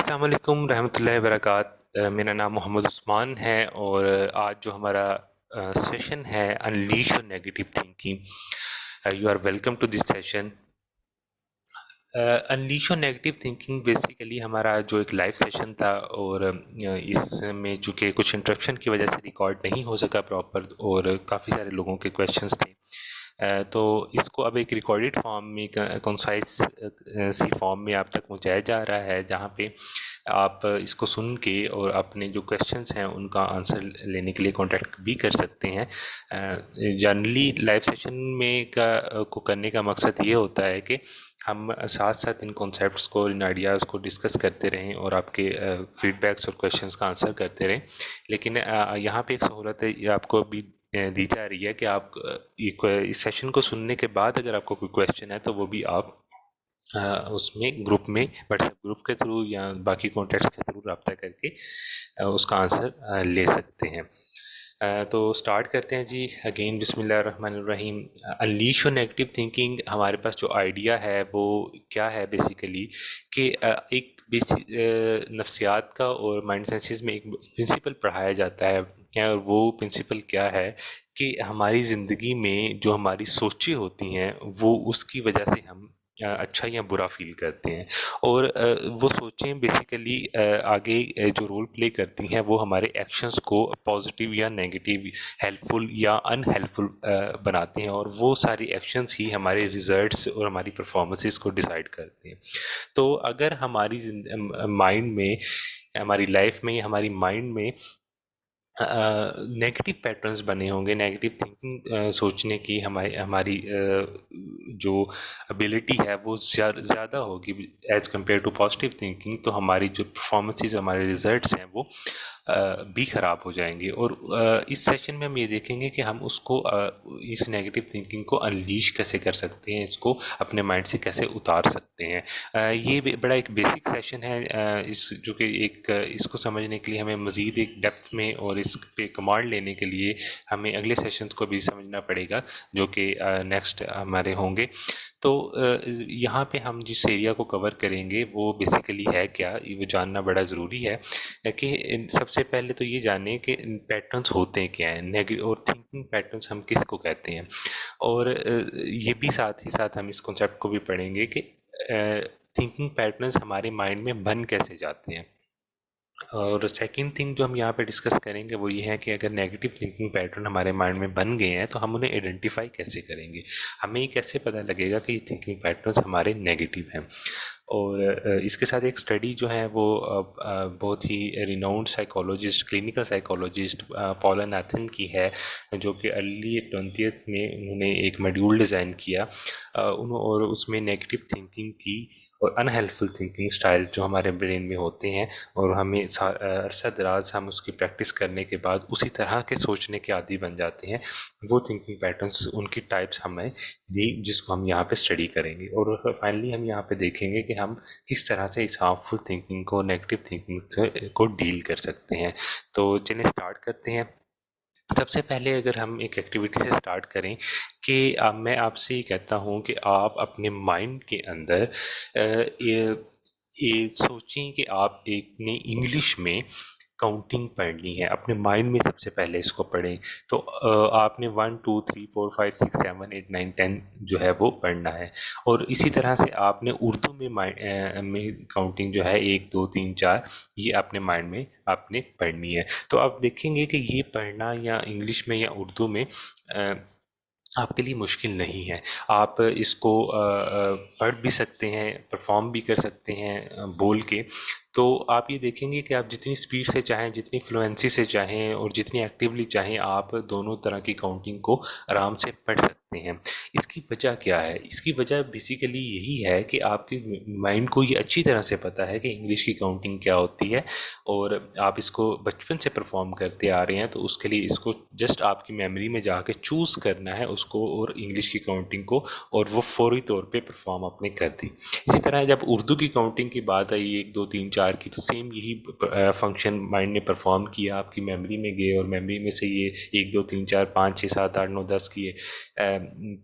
अस्सलाम वालेकुम रहमतुल्लाहि वबरकात। मेरा नाम मोहम्मद उस्मान है और आज जो हमारा सेशन है unleash your negative thinking, you are welcome to this session. Unleash your negative thinking basically हमारा जो एक लाइव सेशन था और इसमें चूँकि कुछ इंटरप्शन की वजह से रिकॉर्ड नहीं हो सका प्रॉपर और काफ़ी सारे लोगों के क्वेश्चंस थे। तो इसको अब एक रिकॉर्डेड फॉर्म में कंसाइज सी फॉर्म में आप तक पहुंचाया जा रहा है, जहां पे आप इसको सुन के और अपने जो क्वेश्चंस हैं उनका आंसर लेने के लिए कांटेक्ट भी कर सकते हैं। जनरली लाइव सेशन में को करने का मकसद ये होता है कि हम साथ साथ इन कॉन्सेप्ट्स को, इन आइडियाज़ को डिस्कस करते रहें और आपके फीडबैक्स और क्वेश्चंस का आंसर करते रहें। लेकिन यहाँ पे एक सहूलत है, ये आपको भी दी जा रही है कि आप इस सेशन को सुनने के बाद अगर आपको कोई क्वेश्चन है तो वो भी आप उसमें ग्रुप में, व्हाट्सएप ग्रुप के थ्रू या बाकी कॉन्टेक्ट्स के थ्रू रब्ता करके उसका आंसर ले सकते हैं। तो स्टार्ट करते हैं जी। अगेन बिस्मिल्लाहिर्रहमानिर्रहीम। अनलीश योर नेगेटिव थिंकिंग, हमारे पास जो आइडिया है वो क्या है बेसिकली कि एक बेसिक नफ्सियात का और माइंड साइंसेस में एक प्रिंसिपल पढ़ाया जाता है। और वो प्रिंसिपल क्या है कि हमारी ज़िंदगी में जो हमारी सोचें होती हैं वो उसकी वजह से हम अच्छा या बुरा फील करते हैं। और वो सोचें बेसिकली आगे जो रोल प्ले करती हैं वो हमारे एक्शंस को पॉजिटिव या नेगेटिव, हेल्पफुल या अनहेल्पफुल बनाते हैं, और वो सारी एक्शंस ही हमारे रिजल्ट्स और हमारी परफॉर्मेंसेस को डिसाइड करते हैं। तो अगर हमारी माइंड में, हमारी लाइफ में, हमारी माइंड में नेगेटिव पैटर्न्स बने होंगे, नेगेटिव थिंकिंग सोचने की हमारी हमारी जो एबिलिटी है वो ज़्यादा होगी as compare to positive thinking, तो हमारी जो परफॉर्मेंसेस, हमारे रिजल्ट्स हैं वो भी ख़राब हो जाएंगे। और इस सेशन में हम ये देखेंगे कि हम उसको इस नेगेटिव थिंकिंग को अनलीश कैसे कर सकते हैं, इसको अपने माइंड से कैसे उतार सकते हैं। ये बड़ा एक बेसिक सेशन है। इस जो कि एक इसको समझने के लिए हमें मज़ीद एक डेप्थ में और इस पे कमांड लेने के लिए हमें अगले सेशंस को भी समझना पड़ेगा, जो कि नेक्स्ट हमारे होंगे। तो यहाँ पे हम जिस एरिया को कवर करेंगे वो बेसिकली है क्या, ये वो जानना बड़ा ज़रूरी है कि सबसे पहले तो ये जानें कि पैटर्न्स होते क्या हैं, नेगेटिव और थिंकिंग पैटर्न्स हम किसको कहते हैं। और ये भी साथ ही साथ हम इस कॉन्सेप्ट को भी पढ़ेंगे कि थिंकिंग पैटर्न्स हमारे माइंड में बन कैसे जाते हैं। और सेकंड थिंग जो हम यहाँ पे डिस्कस करेंगे वो ये है कि अगर नेगेटिव थिंकिंग पैटर्न हमारे माइंड में बन गए हैं तो हम उन्हें आइडेंटिफाई कैसे करेंगे, हमें ये कैसे पता लगेगा कि ये थिंकिंग पैटर्न्स हमारे नेगेटिव हैं। और इसके साथ एक स्टडी जो है वो बहुत ही renowned psychologist, clinical psychologist Paul Nathan की है, जो कि अर्ली 20th में उन्होंने एक मॉड्यूल डिज़ाइन किया और उसमें नेगेटिव थिंकिंग की और अनहेल्पफुल थिंकिंग स्टाइल जो हमारे ब्रेन में होते हैं, और हमें अरसा दराज हम उसकी प्रैक्टिस करने के बाद उसी तरह के सोचने के आदी बन जाते हैं। वो थिंकिंग पैटर्न्स, उनकी टाइप्स हमें दी, जिसको हम यहाँ पे स्टडी करेंगे। और फाइनली हम यहाँ पे देखेंगे कि हम किस तरह से इस हार्मफुल थिंकिंग को, नेगेटिव थिंकिंग को डील कर सकते हैं। तो चलिए स्टार्ट करते हैं। सबसे पहले अगर हम एक एक्टिविटी से स्टार्ट करें कि मैं आपसे ये कहता हूँ कि आप अपने माइंड के अंदर ये सोचें कि आप एक ने इंग्लिश में काउंटिंग पढ़नी है। अपने माइंड में सबसे पहले इसको पढ़ें। तो आपने 1 2 3 4 5 6 7 8 9 10 जो है वो पढ़ना है। और इसी तरह से आपने उर्दू में में काउंटिंग जो है 1 2 3 4 ये अपने माइंड में आपने पढ़नी है। तो आप देखेंगे कि ये पढ़ना या इंग्लिश में या उर्दू में आपके लिए मुश्किल नहीं है। आप इसको पढ़ भी सकते हैं, परफॉर्म भी कर सकते हैं बोल के। तो आप ये देखेंगे कि आप जितनी स्पीड से चाहें, जितनी फ्लुएंसी से चाहें और जितनी एक्टिवली चाहें, आप दोनों तरह की काउंटिंग को आराम से पढ़ सकते हैं। इसकी वजह क्या है? इसकी वजह बेसिकली यही है कि आपके माइंड को ये अच्छी तरह से पता है कि इंग्लिश की काउंटिंग क्या होती है, और आप इसको बचपन से परफॉर्म करते आ रहे हैं। तो उसके लिए इसको जस्ट आपकी मेमोरी में जाके चूज़ करना है उसको और इंग्लिश की काउंटिंग को, और वो फौरी तौर पे परफॉर्म आपने कर दी। इसी तरह जब उर्दू की काउंटिंग की बात आई 1 2 3 4 की, तो सेम यही फंक्शन माइंड ने परफॉर्म किया, आपकी मेमोरी में गए और मेमोरी में से ये 1 2 3 4 5 6 7 8 9 10 किए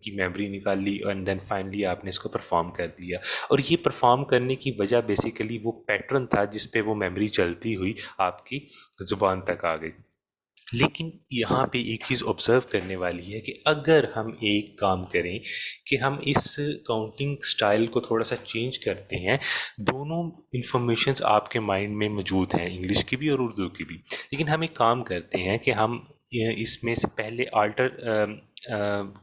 की मेमोरी निकाल ली एंड देन फाइनली आपने इसको परफॉर्म कर दिया। और ये परफॉर्म करने की वजह बेसिकली वो पैटर्न था जिस पे वो मेमोरी चलती हुई आपकी ज़ुबान तक आ गई। लेकिन यहाँ पे एक चीज़ ऑब्ज़र्व करने वाली है कि अगर हम एक काम करें कि हम इस काउंटिंग स्टाइल को थोड़ा सा चेंज करते हैं, दोनों इन्फॉर्मेशंस आपके माइंड में मौजूद हैं, इंग्लिश की भी और उर्दू की भी। लेकिन हम एक काम करते हैं कि हम इसमें से पहले आल्टर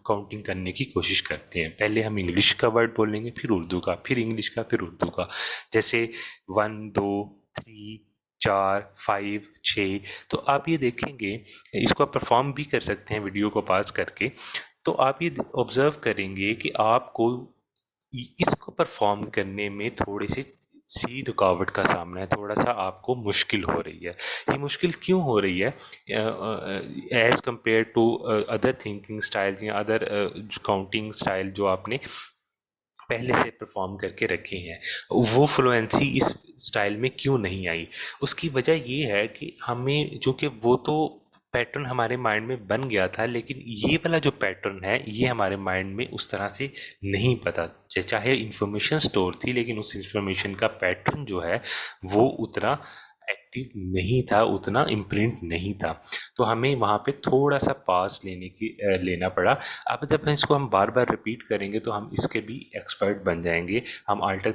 काउंटिंग करने की कोशिश करते हैं। पहले हम इंग्लिश का वर्ड बोलेंगे, फिर उर्दू का, फिर इंग्लिश का, फिर उर्दू का। जैसे 1 2 3 4 5 6। तो आप ये देखेंगे, इसको आप परफॉर्म भी कर सकते हैं वीडियो को पॉज करके। तो आप ये ऑब्ज़र्व करेंगे कि आपको इसको परफॉर्म करने में थोड़ी सी रुकावट का सामना है, थोड़ा सा आपको मुश्किल हो रही है। ये मुश्किल क्यों हो रही है as compare to other thinking styles या अदर काउंटिंग स्टाइल जो आपने पहले से परफॉर्म करके रखे हैं, वो फ्लुएंसी इस स्टाइल में क्यों नहीं आई? उसकी वजह ये है कि हमें, चूँकि वो तो पैटर्न हमारे माइंड में बन गया था, लेकिन ये वाला जो पैटर्न है ये हमारे माइंड में उस तरह से नहीं पता। चाहे इंफॉर्मेशन स्टोर थी, लेकिन उस इंफॉर्मेशन का पैटर्न जो है वो उतना एक्टिव नहीं था, उतना इम्प्रिंट नहीं था। तो हमें वहाँ पे थोड़ा सा पास लेना पड़ा। अब जब इसको हम बार बार रिपीट करेंगे तो हम इसके भी एक्सपर्ट बन जाएंगे, हम आल्टर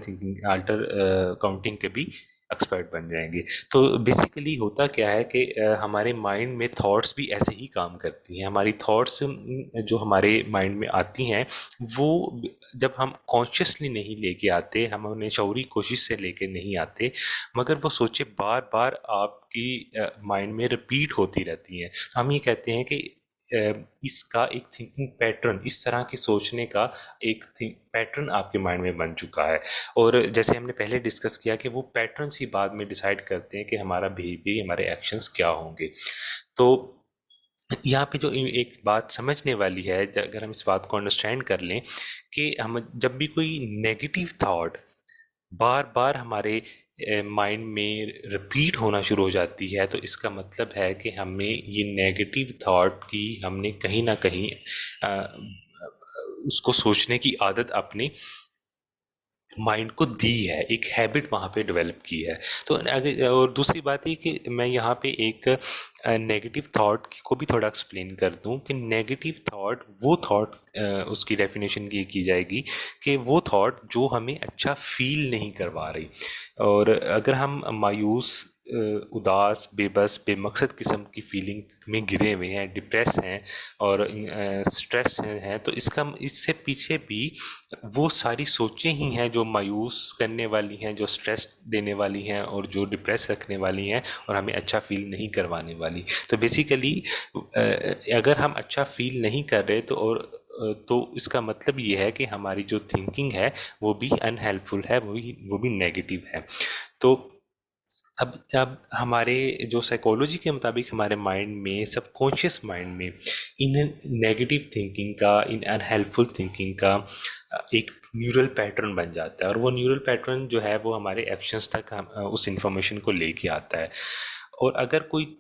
काउंटिंग के भी एक्सपर्ट बन जाएंगे। तो बेसिकली होता क्या है कि हमारे माइंड में थॉट्स भी ऐसे ही काम करती हैं। हमारी थॉट्स जो हमारे माइंड में आती हैं, वो जब हम कॉन्शियसली नहीं लेके आते, हम उन्हें शऊरी कोशिश से लेके नहीं आते, मगर वो सोचे बार बार आपकी माइंड में रिपीट होती रहती हैं। तो हम ये कहते हैं कि इसका एक थिंकिंग पैटर्न, इस तरह के सोचने का एक पैटर्न आपके माइंड में बन चुका है। और जैसे हमने पहले डिस्कस किया कि वो पैटर्न्स ही बाद में डिसाइड करते हैं कि हमारा बिहेवियर, हमारे एक्शंस क्या होंगे। तो यहाँ पे जो एक बात समझने वाली है, अगर हम इस बात को अंडरस्टैंड कर लें कि हम जब भी कोई नेगेटिव थॉट बार बार हमारे माइंड में रिपीट होना शुरू हो जाती है, तो इसका मतलब है कि हमें ये नेगेटिव थॉट की हमने कहीं ना कहीं उसको सोचने की आदत अपनी माइंड को दी है, एक हैबिट वहाँ पे डेवलप की है। तो अगर, और दूसरी बात ये कि मैं यहाँ पे एक नेगेटिव थॉट को भी थोड़ा एक्सप्लेन कर दूँ कि नेगेटिव थॉट वो थॉट, उसकी डेफिनेशन ये की जाएगी कि वो थॉट जो हमें अच्छा फील नहीं करवा रही। और अगर हम मायूस, उदास, बेबस, बेमकसद किस्म की फीलिंग में घिरे हुए हैं, डिप्रेस हैं और स्ट्रेस हैं, तो इससे पीछे भी वो सारी सोचें ही हैं जो मायूस करने वाली हैं, जो स्ट्रेस देने वाली हैं और जो डिप्रेस रखने वाली हैं और हमें अच्छा फील नहीं करवाने वाली। तो बेसिकली अगर हम अच्छा फील नहीं कर रहे तो इसका मतलब ये है कि हमारी जो थिंकिंग है वो भी अनहेल्पफुल है, वो भी नेगेटिव है। तो अब हमारे जो साइकोलॉजी के मुताबिक हमारे माइंड में, सबकॉन्शियस माइंड में, इन नेगेटिव थिंकिंग का, इन अनहेल्पफुल थिंकिंग का एक न्यूरल पैटर्न बन जाता है, और वो न्यूरल पैटर्न जो है वो हमारे एक्शंस तक उस इंफॉर्मेशन को लेके आता है। और अगर कोई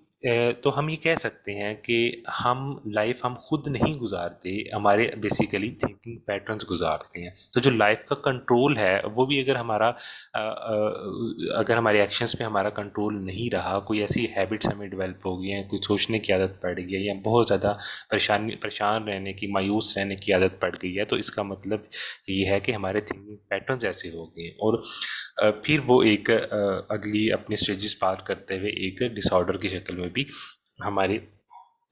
तो हम ये कह सकते हैं कि हम खुद नहीं गुजारते, हमारे बेसिकली थिंकिंग पैटर्न्स गुजारते हैं। तो जो लाइफ का कंट्रोल है वो भी अगर हमारे एक्शंस पे हमारा कंट्रोल नहीं रहा, कोई ऐसी हैबिट्स हमें डेवलप हो गई हैं, कोई सोचने की आदत पड़ गई है, या बहुत ज़्यादा परेशान रहने की, मायूस रहने की आदत पड़ गई है, तो इसका मतलब ये है कि हमारे थिंकिंग पैटर्न्स ऐसे हो गए हैं। और फिर वो एक अगली अपनी स्टेजेस पार करते हुए एक डिसऑर्डर की शक्ल में भी हमारी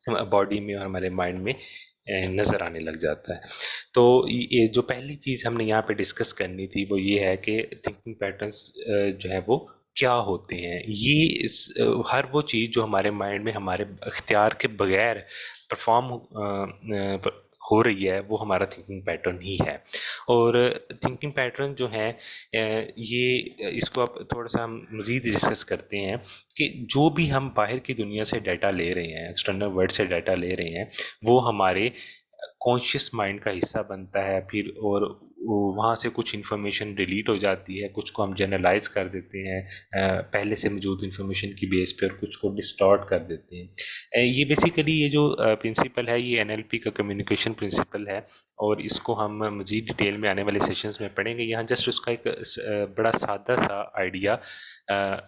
बॉडी में और हमारे माइंड में नज़र आने लग जाता है। तो ये जो पहली चीज़ हमने यहाँ पे डिस्कस करनी थी वो ये है कि थिंकिंग पैटर्न्स जो है वो क्या होते हैं। हर वो चीज़ जो हमारे माइंड में हमारे इख्तियार के बगैर परफॉर्म हो रही है, वो हमारा थिंकिंग पैटर्न ही है। और थिंकिंग पैटर्न जो है, ये इसको आप थोड़ा सा हम मज़ीद डिस्कस करते हैं कि जो भी हम बाहर की दुनिया से डाटा ले रहे हैं, एक्सटर्नल वर्ल्ड से डाटा ले रहे हैं, वो हमारे कॉन्शियस माइंड का हिस्सा बनता है। फिर और वहाँ से कुछ इन्फॉर्मेशन डिलीट हो जाती है, कुछ को हम जनरलाइज कर देते हैं पहले से मौजूद इन्फॉर्मेशन की बेस पे, और कुछ को डिस्टॉर्ट कर देते हैं। ये बेसिकली ये जो प्रिंसिपल है, ये एनएलपी का कम्युनिकेशन प्रिंसिपल है, और इसको हम मज़ीद डिटेल में आने वाले सेशंस में पढ़ेंगे। यहाँ जस्ट उसका एक बड़ा सादा सा आइडिया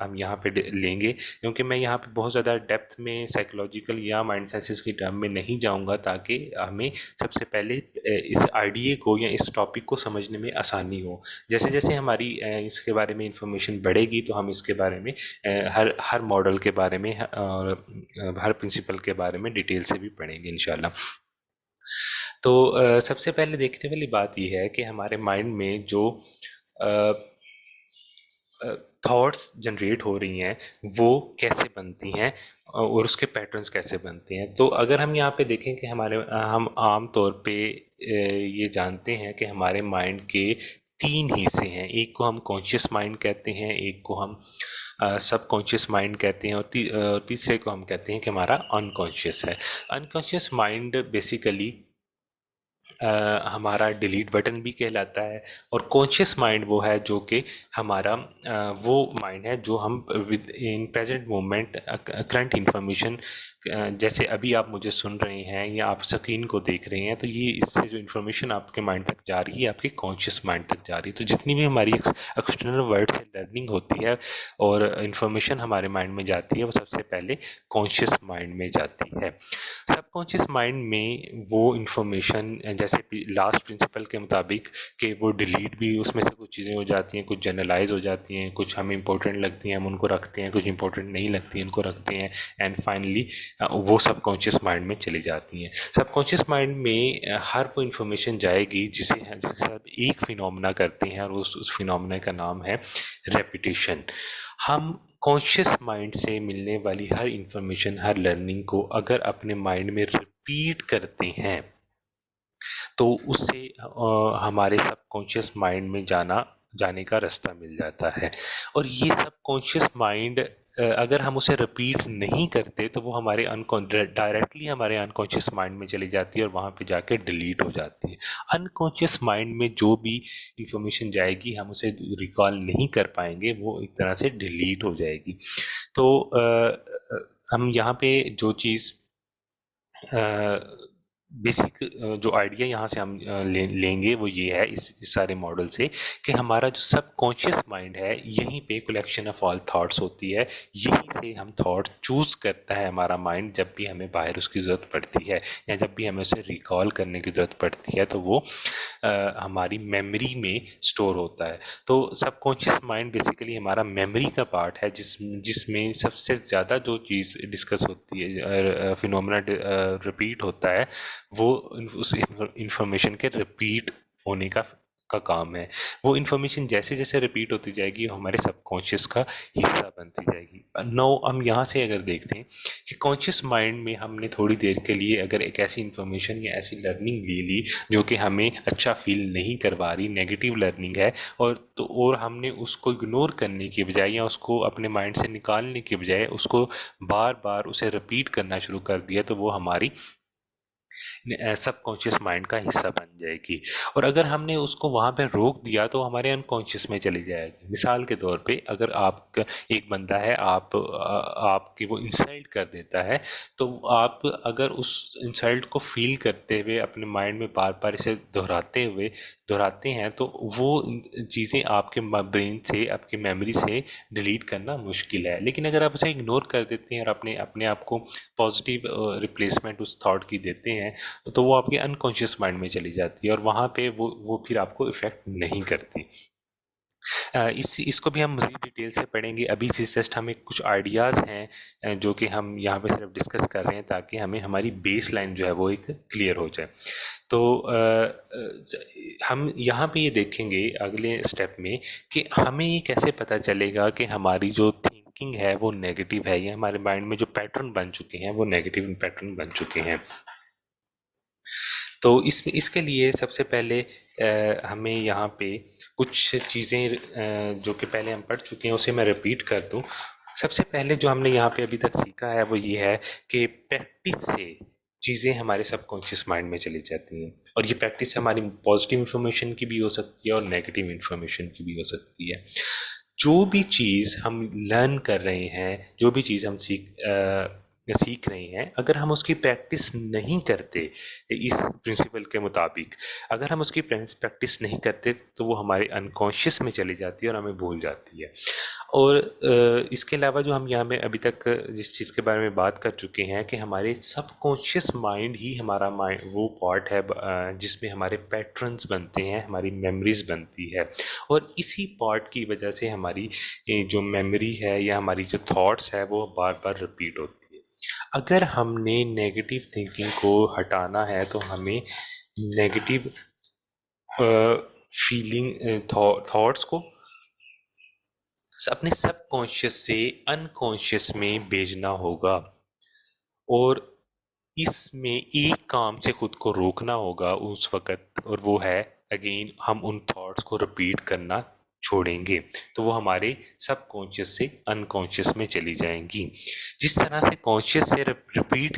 हम यहाँ पे लेंगे, क्योंकि मैं यहाँ पे बहुत ज़्यादा डेप्थ में साइकोलॉजिकल या माइंड साइंसेस की टर्म में नहीं जाऊँगा, ताकि हमें सबसे पहले इस आइडिया को या इस टॉपिक को समझने में आसानी हो। जैसे जैसे हमारी इसके बारे में इंफॉर्मेशन बढ़ेगी, तो हम इसके बारे में हर हर मॉडल के बारे में और हर प्रिंसिपल के बारे में डिटेल से भी पढ़ेंगे इंशाल्लाह। तो सबसे पहले देखने वाली बात यह है कि हमारे माइंड में जो थॉट्स जनरेट हो रही हैं वो कैसे बनती हैं और उसके पैटर्न्स कैसे बनते हैं। तो अगर हम यहाँ पे देखें कि हम आम तौर पे ये जानते हैं कि हमारे माइंड के 3 हिस्से हैं। एक को हम कॉन्शियस माइंड कहते हैं, एक को हम सब कॉन्शियस माइंड कहते हैं, और तीसरे को हम कहते हैं कि हमारा अनकॉन्शियस है। अनकॉन्शियस माइंड बेसिकली हमारा डिलीट बटन भी कहलाता है, और कॉन्शियस माइंड वो है जो कि हमारा वो माइंड है जो हम with in present moment current information, जैसे अभी आप मुझे सुन रहे हैं या आप स्क्रीन को देख रहे हैं, तो ये इससे जो इन्फॉर्मेशन आपके माइंड तक जा रही है आपके कॉन्शियस माइंड तक जा रही है। तो जितनी भी हमारी एक्सटर्नल वर्ल्ड से लर्निंग होती है और इन्फॉर्मेशन हमारे माइंड में जाती है, वो सबसे पहले कॉन्शियस माइंड में जाती है। सबकॉन्शियस माइंड में वो इन्फॉर्मेशन, जैसे लास्ट प्रिंसिपल के मुताबिक, कि वो डिलीट भी, उसमें से कुछ चीज़ें हो जाती हैं, कुछ जनरलाइज हो जाती हैं, कुछ हमें इंपॉर्टेंट लगती हैं हम उनको रखते हैं, कुछ इंपॉर्टेंट नहीं लगती हैं उनको रखते हैं, एंड फाइनली वो सबकॉन्शियस माइंड में चली जाती हैं। सबकॉन्शियस माइंड में हर वो इन्फॉर्मेशन जाएगी जिसे आप एक फिनोमेना करते हैं, और उस फिनोमेना का नाम है रेपिटेशन। हम कॉन्शियस माइंड से मिलने वाली हर इंफॉर्मेशन, हर लर्निंग को अगर अपने माइंड में रिपीट करते हैं, तो उससे हमारे सबकॉन्शियस माइंड में जाने का रास्ता मिल जाता है। और ये सबकॉन्शियस माइंड अगर हम उसे रिपीट नहीं करते, तो वो हमारे डायरेक्टली हमारे अनकॉन्शियस माइंड में चली जाती है और वहाँ पे जाके डिलीट हो जाती है। अनकॉन्शियस माइंड में जो भी इंफॉर्मेशन जाएगी हम उसे रिकॉल नहीं कर पाएंगे, वो एक तरह से डिलीट हो जाएगी। तो हम यहाँ पे जो चीज़ बेसिक जो आइडिया यहाँ से हम लेंगे वो ये है इस सारे मॉडल से, कि हमारा जो सबकॉन्शियस माइंड है, यहीं पे कलेक्शन ऑफ ऑल थॉट्स होती है। यहीं से हम थॉट चूज़ करता है हमारा माइंड, जब भी हमें बाहर उसकी ज़रूरत पड़ती है या जब भी हमें उसे रिकॉल करने की ज़रूरत पड़ती है, तो वो हमारी मेमोरी में स्टोर होता है। तो सबकॉन्शियस माइंड बेसिकली हमारा मेमोरी का पार्ट है, जिसमें सबसे ज़्यादा जो चीज़ डिस्कस होती है, फिनोमेना रिपीट होता है, वो उस इंफॉर्मेशन के रिपीट होने का काम है। वो इन्फॉर्मेशन जैसे जैसे रिपीट होती जाएगी, वो हमारे सबकॉन्शियस का हिस्सा बनती जाएगी। नो हम यहाँ से अगर देखते हैं कि कॉन्शियस माइंड में हमने थोड़ी देर के लिए अगर एक ऐसी इन्फॉर्मेशन या ऐसी लर्निंग ले ली जो कि हमें अच्छा फील नहीं करवा रही, नेगेटिव लर्निंग है, और हमने उसको इग्नोर करने की बजाय या उसको अपने माइंड से निकालने की बजाय उसको बार बार उसे रिपीट करना शुरू कर दिया, तो वो हमारी सबकॉन्शियस माइंड का हिस्सा बन जाएगी। और अगर हमने उसको वहाँ पे रोक दिया, तो हमारे अनकॉन्शियस में चली जाएगी। मिसाल के तौर पे, अगर आप एक बंदा है, आपकी वो इंसल्ट कर देता है, तो आप अगर उस इंसल्ट को फील करते हुए अपने माइंड में बार बार इसे दोहराते हैं, तो वो चीज़ें आपके ब्रेन से, आपकी मेमोरी से डिलीट करना मुश्किल है। लेकिन अगर आप उसे इग्नोर कर देते हैं और अपने आप को पॉजिटिव रिप्लेसमेंट उस थॉट की देते हैं, तो वो आपके अनकॉन्शियस माइंड में चली जाती है और वहाँ पे वो फिर आपको इफ़ेक्ट नहीं करती। इसको भी हम मज़ीद डिटेल से पढ़ेंगे। अभी से जस्ट हमें कुछ आइडियाज़ हैं जो कि हम यहाँ पे सिर्फ डिस्कस कर रहे हैं, ताकि हमें हमारी बेस लाइन जो है वो एक क्लियर हो जाए। तो हम यहाँ पे ये देखेंगे अगले स्टेप में कि हमें ये कैसे पता चलेगा कि हमारी जो थिंकिंग है वो नेगेटिव है, या हमारे माइंड में जो पैटर्न बन चुके हैं वो नेगेटिव पैटर्न बन चुके हैं। तो इसके लिए सबसे पहले हमें यहाँ पे कुछ चीज़ें जो कि पहले हम पढ़ चुके हैं उसे मैं रिपीट कर दूँ। सबसे पहले जो हमने यहाँ पे अभी तक सीखा है वो ये है कि चीज़ें हमारे सबकॉन्शियस माइंड में चली जाती हैं। और ये प्रैक्टिस हमारी पॉजिटिव इन्फॉर्मेशन की भी हो सकती है और नेगेटिव इन्फॉर्मेशन की भी हो सकती है। जो भी चीज़ हम लर्न कर रहे हैं, जो भी चीज़ हम सीख रहे हैं, अगर हम उसकी प्रैक्टिस नहीं करते इस प्रिंसिपल के मुताबिक, अगर हम उसकी प्रैक्टिस नहीं करते तो वो हमारे अनकॉन्शियस में चली जाती है और हमें भूल जाती है। और इसके अलावा जो हम यहाँ में अभी तक जिस चीज़ के बारे में बात कर चुके हैं कि हमारे सबकॉन्शियस माइंड ही हमारा माइंड वो पार्ट है जिसमें हमारे पैटर्न्स बनते हैं, हमारी मेमोरीज बनती है। और इसी पार्ट की वजह से हमारी जो मेमोरी है या हमारी जो थॉट्स है वो बार बार रिपीट होती है। अगर हमने नेगेटिव थिंकिंग को हटाना है तो हमें नेगेटिव फीलिंग थॉट्स को अपने सबकॉन्शियस से अनकॉन्शियस में भेजना होगा। और इसमें एक काम से खुद को रोकना होगा उस वक़्त, और वो है अगेन हम उन थॉट्स को रिपीट करना छोड़ेंगे तो वो हमारे सबकॉन्शियस से अनकॉन्शियस में चली जाएंगी। जिस तरह से कॉन्शियस से रिपीट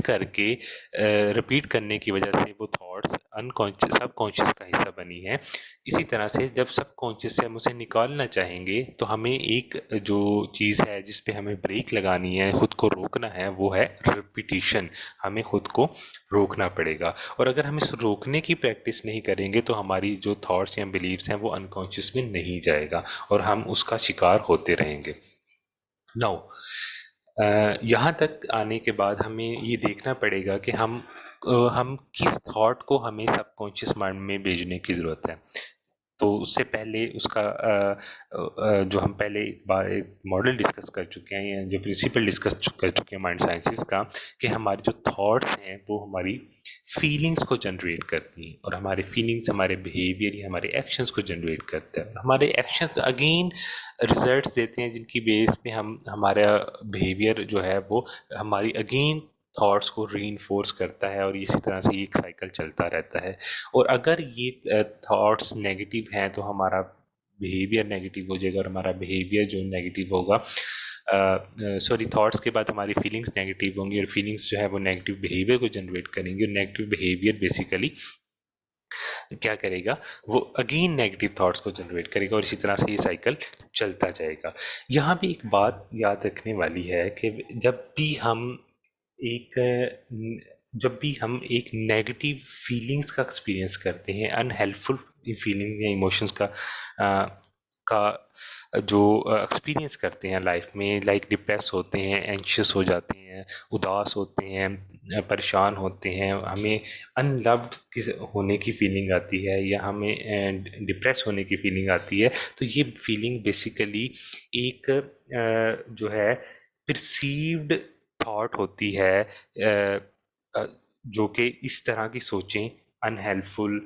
करने की वजह से वो थॉट्स अनकॉन्शियस सबकॉन्शियस का हिस्सा बनी है, इसी तरह से जब सबकॉन्शियस से हम उसे निकालना चाहेंगे तो हमें एक जो चीज़ है जिस पे हमें ब्रेक लगानी है, खुद को रोकना है, वो है रिपीटिशन। हमें खुद को रोकना पड़ेगा। और अगर हम इस रोकने की प्रैक्टिस नहीं करेंगे तो हमारी जो थॉट्स या बिलीव्स हैं वो अनकॉन्शियस में नहीं जाएगा और हम उसका शिकार होते रहेंगे। नाउ यहाँ तक आने के बाद हमें ये देखना पड़ेगा कि हम किस थॉट को हमें सबकॉन्शियस माइंड में भेजने की ज़रूरत है। तो उससे पहले उसका जो हम पहले एक बार एक मॉडल डिस्कस कर चुके हैं या जो प्रिंसिपल डिस्कस कर चुके हैं माइंड साइंसेस का, कि हमारे जो थॉट्स हैं वो हमारी फीलिंग्स को जनरेट करती हैं और हमारे फीलिंग्स हमारे बिहेवियर या हमारे एक्शंस को जनरेट करते हैं। हमारे एक्शंस अगेन रिजल्ट्स देते हैं जिनकी बेस पे हम हमारा बिहेवियर जो है वो हमारी अगेन थॉट्स को रीइंफोर्स करता है और इसी तरह से एक साइकिल चलता रहता है। और अगर ये थॉट्स नेगेटिव हैं तो हमारा बिहेवियर नेगेटिव हो जाएगा और हमारा बिहेवियर जो नेगेटिव होगा, सॉरी, थॉट्स के बाद हमारी फीलिंग्स नेगेटिव होंगी और फीलिंग्स जो है वो नेगेटिव बिहेवियर को जनरेट करेंगी और नेगेटिव बिहेवियर बेसिकली क्या करेगा, वो अगेन नेगेटिव थॉट्स को जनरेट करेगा और इसी तरह से ये साइकिल चलता जाएगा। यहाँ भी एक बात याद रखने वाली है कि एक जब भी हम एक नेगेटिव फीलिंग्स का एक्सपीरियंस करते हैं, अनहेल्पफुल फीलिंग या इमोशंस का जो एक्सपीरियंस करते हैं लाइफ में, लाइक डिप्रेस होते हैं, एंशियस हो जाते हैं, उदास होते हैं, परेशान होते हैं, हमें अनलव्ड होने की फीलिंग आती है या हमें डिप्रेस होने की फीलिंग आती है, तो ये फीलिंग बेसिकली एक जो है परसीव्ड थॉट होती है, जो कि इस तरह की सोचें, अनहेल्पफुल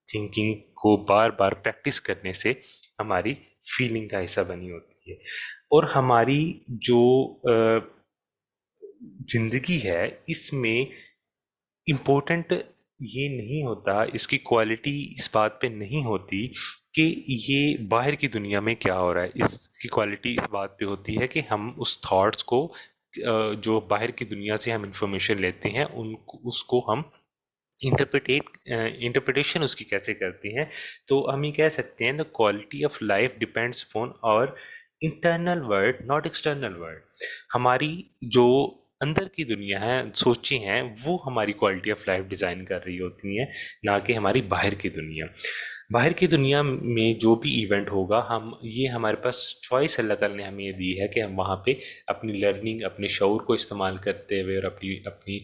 थिंकिंग को बार बार प्रैक्टिस करने से हमारी फीलिंग का हिस्सा बनी होती है। और हमारी जो ज़िंदगी है इसमें इम्पोर्टेंट ये नहीं होता, इसकी क्वालिटी इस बात पे नहीं होती कि ये बाहर की दुनिया में क्या हो रहा है। इसकी क्वालिटी इस बात पे होती है कि हम उस थॉट्स को जो बाहर की दुनिया से हम इंफॉर्मेशन लेते हैं उसको हम इंटरप्रिटेशन उसकी कैसे करते हैं। तो हम ये कह सकते हैं the quality of life depends upon our internal world not external world. हमारी जो अंदर की दुनिया है, सोचें हैं, वो हमारी क्वालिटी ऑफ लाइफ डिज़ाइन कर रही होती हैं, ना कि हमारी बाहर की दुनिया। बाहर की दुनिया में जो भी इवेंट होगा, हम ये हमारे पास चॉइस अल्लाह ताला ने हमें ये दी है कि हम वहाँ पे अपनी लर्निंग, अपने शऊर को इस्तेमाल करते हुए और अपनी अपनी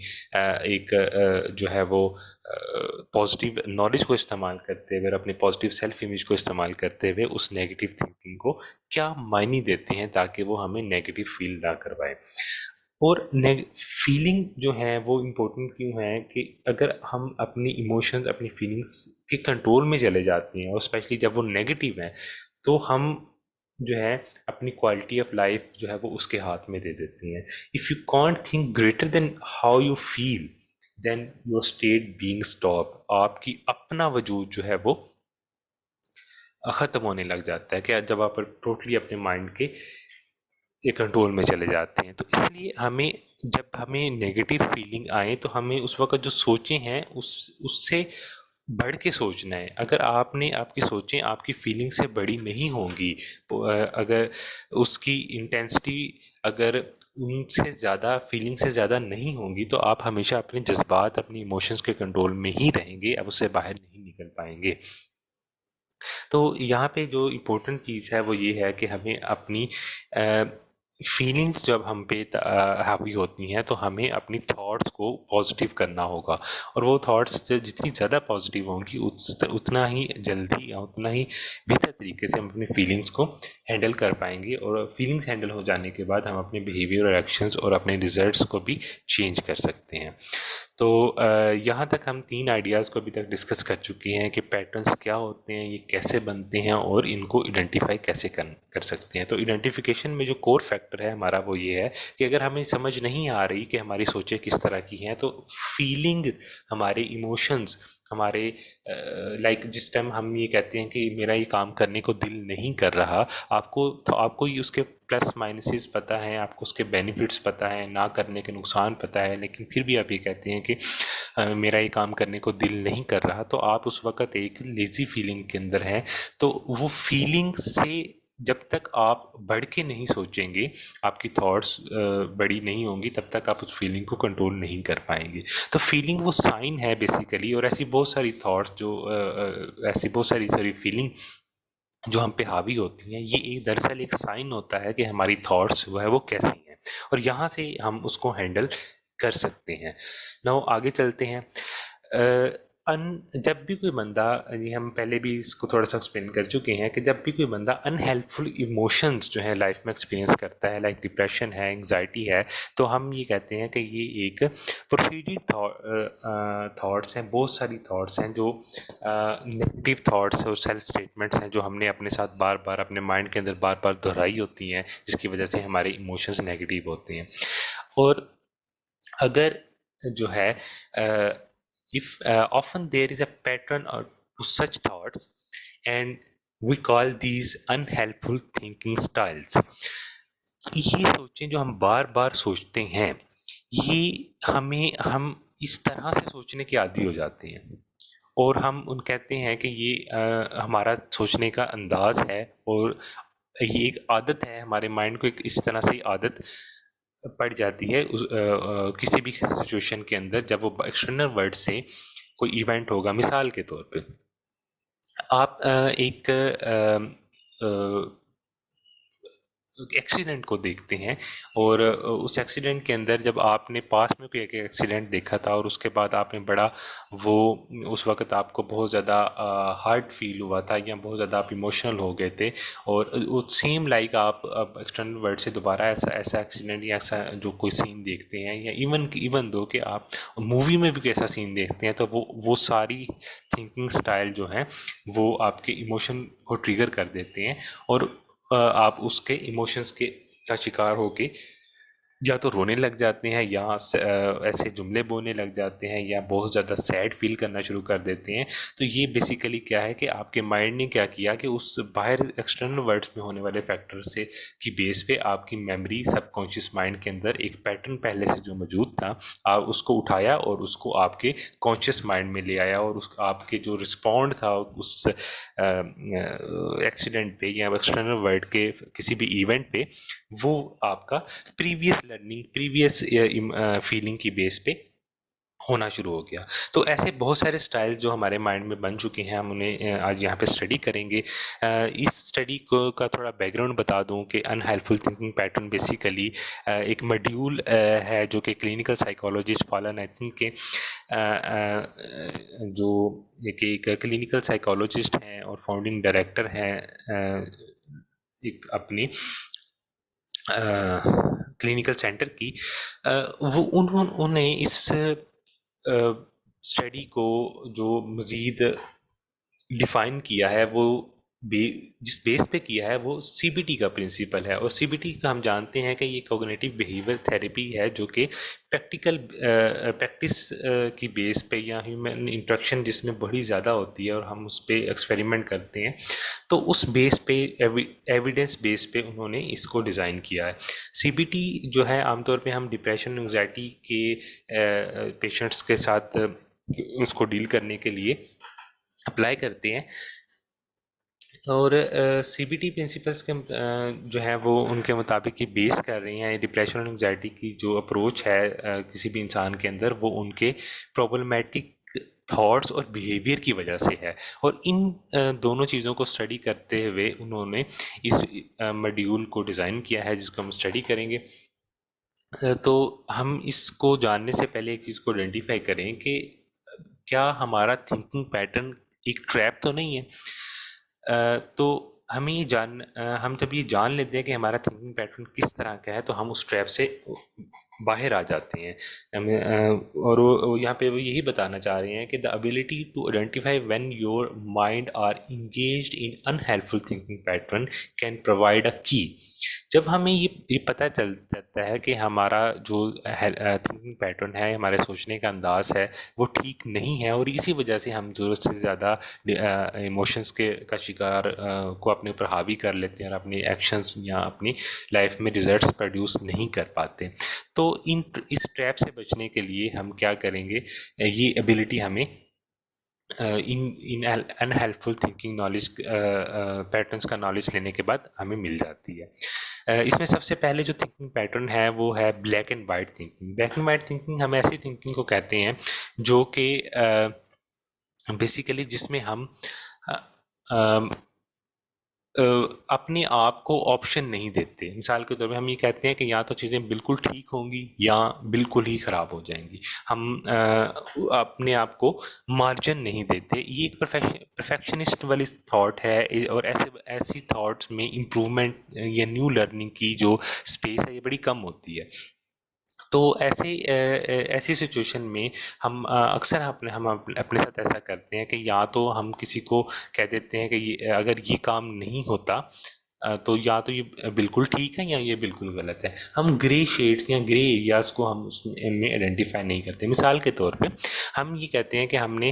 एक जो है वो पॉजिटिव नॉलेज को इस्तेमाल करते हुए और अपने पॉजिटिव सेल्फ इमेज को इस्तेमाल करते हुए उस नेगेटिव थिंकिंग को क्या मायने देते हैं ताकि वो हमें नेगेटिव फील ना करवाए। और फीलिंग जो है वो इम्पोर्टेंट क्यों है कि अगर हम अपनी इमोशंस, अपनी फीलिंग्स के कंट्रोल में चले जाते हैं और स्पेशली जब वो नेगेटिव हैं, तो हम जो है अपनी क्वालिटी ऑफ लाइफ जो है वो उसके हाथ में दे देती हैं। If you can't think greater than how you feel then your state being stop. आपकी अपना वजूद जो है वो ख़त्म होने लग जाता है कि जब आप टोटली अपने माइंड के कंट्रोल में चले जाते हैं। तो इसलिए हमें जब हमें नेगेटिव फीलिंग आए तो हमें उस वक़्त जो सोचें हैं उससे बढ़ के सोचना है। अगर आपकी सोचें आपकी फीलिंग से बड़ी नहीं होंगी, अगर उसकी इंटेंसिटी अगर उनसे ज़्यादा फीलिंग से ज़्यादा नहीं होंगी, तो आप हमेशा अपने जज़्बात, अपनी इमोशंस के कंट्रोल में ही रहेंगे, अब उससे बाहर नहीं निकल पाएँगे। तो यहाँ पे जो इम्पोर्टेंट चीज़ है वो ये है कि हमें अपनी फीलिंग्स जब हम पे हावी होती हैं तो हमें अपनी थॉट्स को पॉजिटिव करना होगा, और वो थॉट्स जितनी ज़्यादा पॉजिटिव होंगी उतना ही जल्दी या उतना ही बेहतर तरीके से हम अपनी फीलिंग्स को हैंडल कर पाएंगे, और फीलिंग्स हैंडल हो जाने के बाद हम अपने बिहेवियर और एक्शंस और अपने रिजल्ट्स को भी चेंज कर सकते हैं। तो यहाँ तक हम 3 आइडियाज़ को अभी तक डिस्कस कर चुके हैं कि पैटर्न्स क्या होते हैं, ये कैसे बनते हैं और इनको आइडेंटिफाई कैसे कर सकते हैं। तो आइडेंटिफिकेशन में जो कोर फैक्टर है हमारा वो ये है कि अगर हमें समझ नहीं आ रही कि हमारी सोचें किस तरह की हैं, तो फीलिंग, हमारे इमोशंस, हमारे लाइक जिस टाइम हम ये कहते हैं कि मेरा ये काम करने को दिल नहीं कर रहा, आपको ये उसके प्लस माइनसेस पता हैं, आपको उसके बेनिफिट्स पता हैं, ना करने के नुकसान पता है, लेकिन फिर भी आप ये कहते हैं कि मेरा ये काम करने को दिल नहीं कर रहा, तो आप उस वक़्त एक लेज़ी फीलिंग के अंदर हैं। तो वो फीलिंग से जब तक आप बढ़ के नहीं सोचेंगे, आपकी थॉट्स बड़ी नहीं होंगी, तब तक आप उस फीलिंग को कंट्रोल नहीं कर पाएँगे। तो फीलिंग वो साइन है बेसिकली, और ऐसी बहुत सारी थॉट्स जो ऐसी बहुत सारी सॉरी फीलिंग जो हम पे हावी होती हैं, ये एक दरअसल एक साइन होता है कि हमारी थॉट्स जो है वो कैसी हैं, और यहाँ से हम उसको हैंडल कर सकते हैं। नाउ आगे चलते हैं। जब भी कोई बंदा, ये हम पहले भी इसको थोड़ा सा एक्सप्लेन कर चुके हैं कि जब भी कोई बंदा अनहेल्पफुल इमोशंस जो है लाइफ में एक्सपीरियंस करता है, लाइक डिप्रेशन है, एंग्जाइटी है, तो हम ये कहते हैं कि ये एक प्रोसीडेड थॉट्स हैं, बहुत सारी थॉट्स हैं जो नेगेटिव थॉट्स और सेल्फ स्टेटमेंट्स हैं जो हमने अपने साथ बार बार अपने माइंड के अंदर बार बार दोहराई होती हैं, जिसकी वजह से हमारे इमोशंस नेगेटिव होते हैं। और अगर जो है if often there is a pattern or to such thoughts, and we call these unhelpful thinking styles। ये सोचें जो हम बार बार सोचते हैं, ये हम इस तरह से सोचने के आदी हो जाते हैं, और हम उन कहते हैं कि ये हमारा सोचने का अंदाज है, और ये एक आदत है, हमारे माइंड को एक इस तरह से आदत पड़ जाती है किसी भी सिचुएशन के अंदर, जब वो एक्सटर्नल वर्ल्ड से कोई इवेंट होगा, मिसाल के तौर पे आप एक एक्सीडेंट को देखते हैं, और उस एक्सीडेंट के अंदर जब आपने पास में कोई एक एक्सीडेंट देखा था और उसके बाद आपने बड़ा वो उस वक्त आपको बहुत ज़्यादा हार्ट फील हुआ था, या बहुत ज़्यादा आप इमोशनल हो गए थे, और वो सेम लाइक आप अब एक्सटर्नल वर्ल्ड से दोबारा ऐसा ऐसा एक्सीडेंट या ऐसा जो कोई सीन देखते हैं, या इवन दो कि आप मूवी में भी कोई ऐसा सीन देखते हैं, तो वो सारी थिंकिंग स्टाइल जो है वो आपके इमोशन को ट्रिगर कर देते हैं, और आप उसके इमोशंस के का शिकार होके या तो रोने लग जाते हैं, या ऐसे जुमले बोलने लग जाते हैं, या बहुत ज़्यादा सैड फील करना शुरू कर देते हैं। तो ये बेसिकली क्या है कि आपके माइंड ने क्या किया कि उस बाहर एक्सटर्नल वर्ल्ड्स में होने वाले फैक्टर से की बेस पे आपकी मेमोरी सबकॉन्शियस माइंड के अंदर एक पैटर्न पहले से जो मौजूद था, आप उसको उठाया और उसको आपके कॉन्शियस माइंड में ले आया, और उस आपके जो रिस्पॉन्ड था उस एक्सीडेंट पे या एक्सटर्नल वर्ल्ड के किसी भी इवेंट पे, वो आपका प्रीवियस लर्निंग, प्रीवियस फीलिंग की बेस पे होना शुरू हो गया। तो ऐसे बहुत सारे स्टाइल जो हमारे माइंड में बन चुके हैं, हम उन्हें आज यहाँ पे स्टडी करेंगे। इस स्टडी को का थोड़ा बैकग्राउंड बता दूं कि अनहेल्पफुल थिंकिंग पैटर्न बेसिकली एक मॉड्यूल है जो कि क्लिनिकल साइकोलॉजिस्ट पॉल नाइटिंगेल के जो एक क्लिनिकल साइकोलॉजिस्ट हैं और फाउंडिंग डायरेक्टर हैं एक अपनी क्लिनिकल सेंटर की, वो उन्होंने इस स्टडी को जो मज़ीद डिफ़ाइन किया है, वो बे जिस बेस पे किया है वो सीबीटी का प्रिंसिपल है। और सीबीटी का हम जानते हैं कि ये कॉग्निटिव बिहेवियर थेरेपी है जो कि प्रैक्टिकल प्रैक्टिस की बेस पे या ह्यूमन इंटरेक्शन जिसमें बड़ी ज़्यादा होती है और हम उस पे एक्सपेरिमेंट करते हैं, तो उस बेस पे एविडेंस बेस पे उन्होंने इसको डिज़ाइन किया है। सीबीटी जो है आमतौर पे हम डिप्रेशन एंग्जाइटी के पेशेंट्स के साथ उसको डील करने के लिए अप्लाई करते हैं। और सीबीटी प्रिंसिपल्स के जो है वो उनके मुताबिक ये बेस कर रही हैं डिप्रेशन और एंग्जाइटी की जो अप्रोच है किसी भी इंसान के अंदर, वो उनके प्रॉब्लमेटिक थॉट्स और बिहेवियर की वजह से है। और इन दोनों चीज़ों को स्टडी करते हुए उन्होंने इस मॉड्यूल को डिज़ाइन किया है जिसको हम स्टडी करेंगे। तो हम इसको जानने से पहले एक चीज़ को आइडेंटिफाई करें कि क्या हमारा थिंकिंग पैटर्न एक ट्रैप तो नहीं है। तो हमें हम जब ये जान लेते हैं कि हमारा थिंकिंग पैटर्न किस तरह का है, तो हम उस ट्रैप से बाहर आ जाते हैं। और वो यहाँ पे वो यही बताना चाह रहे हैं कि the ability to identify when your mind are engaged in unhelpful thinking pattern can provide a key. जब हमें ये पता चल जाता है कि हमारा जो थिंकिंग पैटर्न है, हमारे सोचने का अंदाज है, वो ठीक नहीं है और इसी वजह से हम ज़रूरत से ज़्यादा इमोशंस के का शिकार को अपने ऊपर हावी कर लेते हैं और अपनी एक्शंस या अपनी लाइफ में रिजल्ट्स प्रोड्यूस नहीं कर पाते। तो इस ट्रैप से बचने के लिए हम क्या करेंगे, ये एबिलिटी हमें इन अनहेल्पफुल थिंकिंग नॉलेज पैटर्न्स का नॉलेज लेने के बाद हमें मिल जाती है। इसमें सबसे पहले जो थिंकिंग पैटर्न है वो है black and white thinking. Black and white thinking हम ऐसी थिंकिंग को कहते हैं जो कि बेसिकली जिसमें हम अ, अ, अपने आप को ऑप्शन नहीं देते। मिसाल के तौर पे हम ये कहते हैं कि या तो चीज़ें बिल्कुल ठीक होंगी या बिल्कुल ही ख़राब हो जाएंगी। हम अपने आप को मार्जिन नहीं देते। ये एक परफेक्शनिस्ट वाली थॉट है और ऐसी थॉट्स में इम्प्रूवमेंट या न्यू लर्निंग की जो स्पेस है ये बड़ी कम होती है। तो ऐसी सिचुएशन में अक्सर हम अपने साथ ऐसा करते हैं कि या तो हम किसी को कह देते हैं कि अगर ये काम नहीं होता तो या तो ये बिल्कुल ठीक है या ये बिल्कुल गलत है। हम ग्रे शेड्स या ग्रे एरियाज़ को हम उसमें आइडेंटिफाई नहीं करते। मिसाल के तौर पे हम ये कहते हैं कि हमने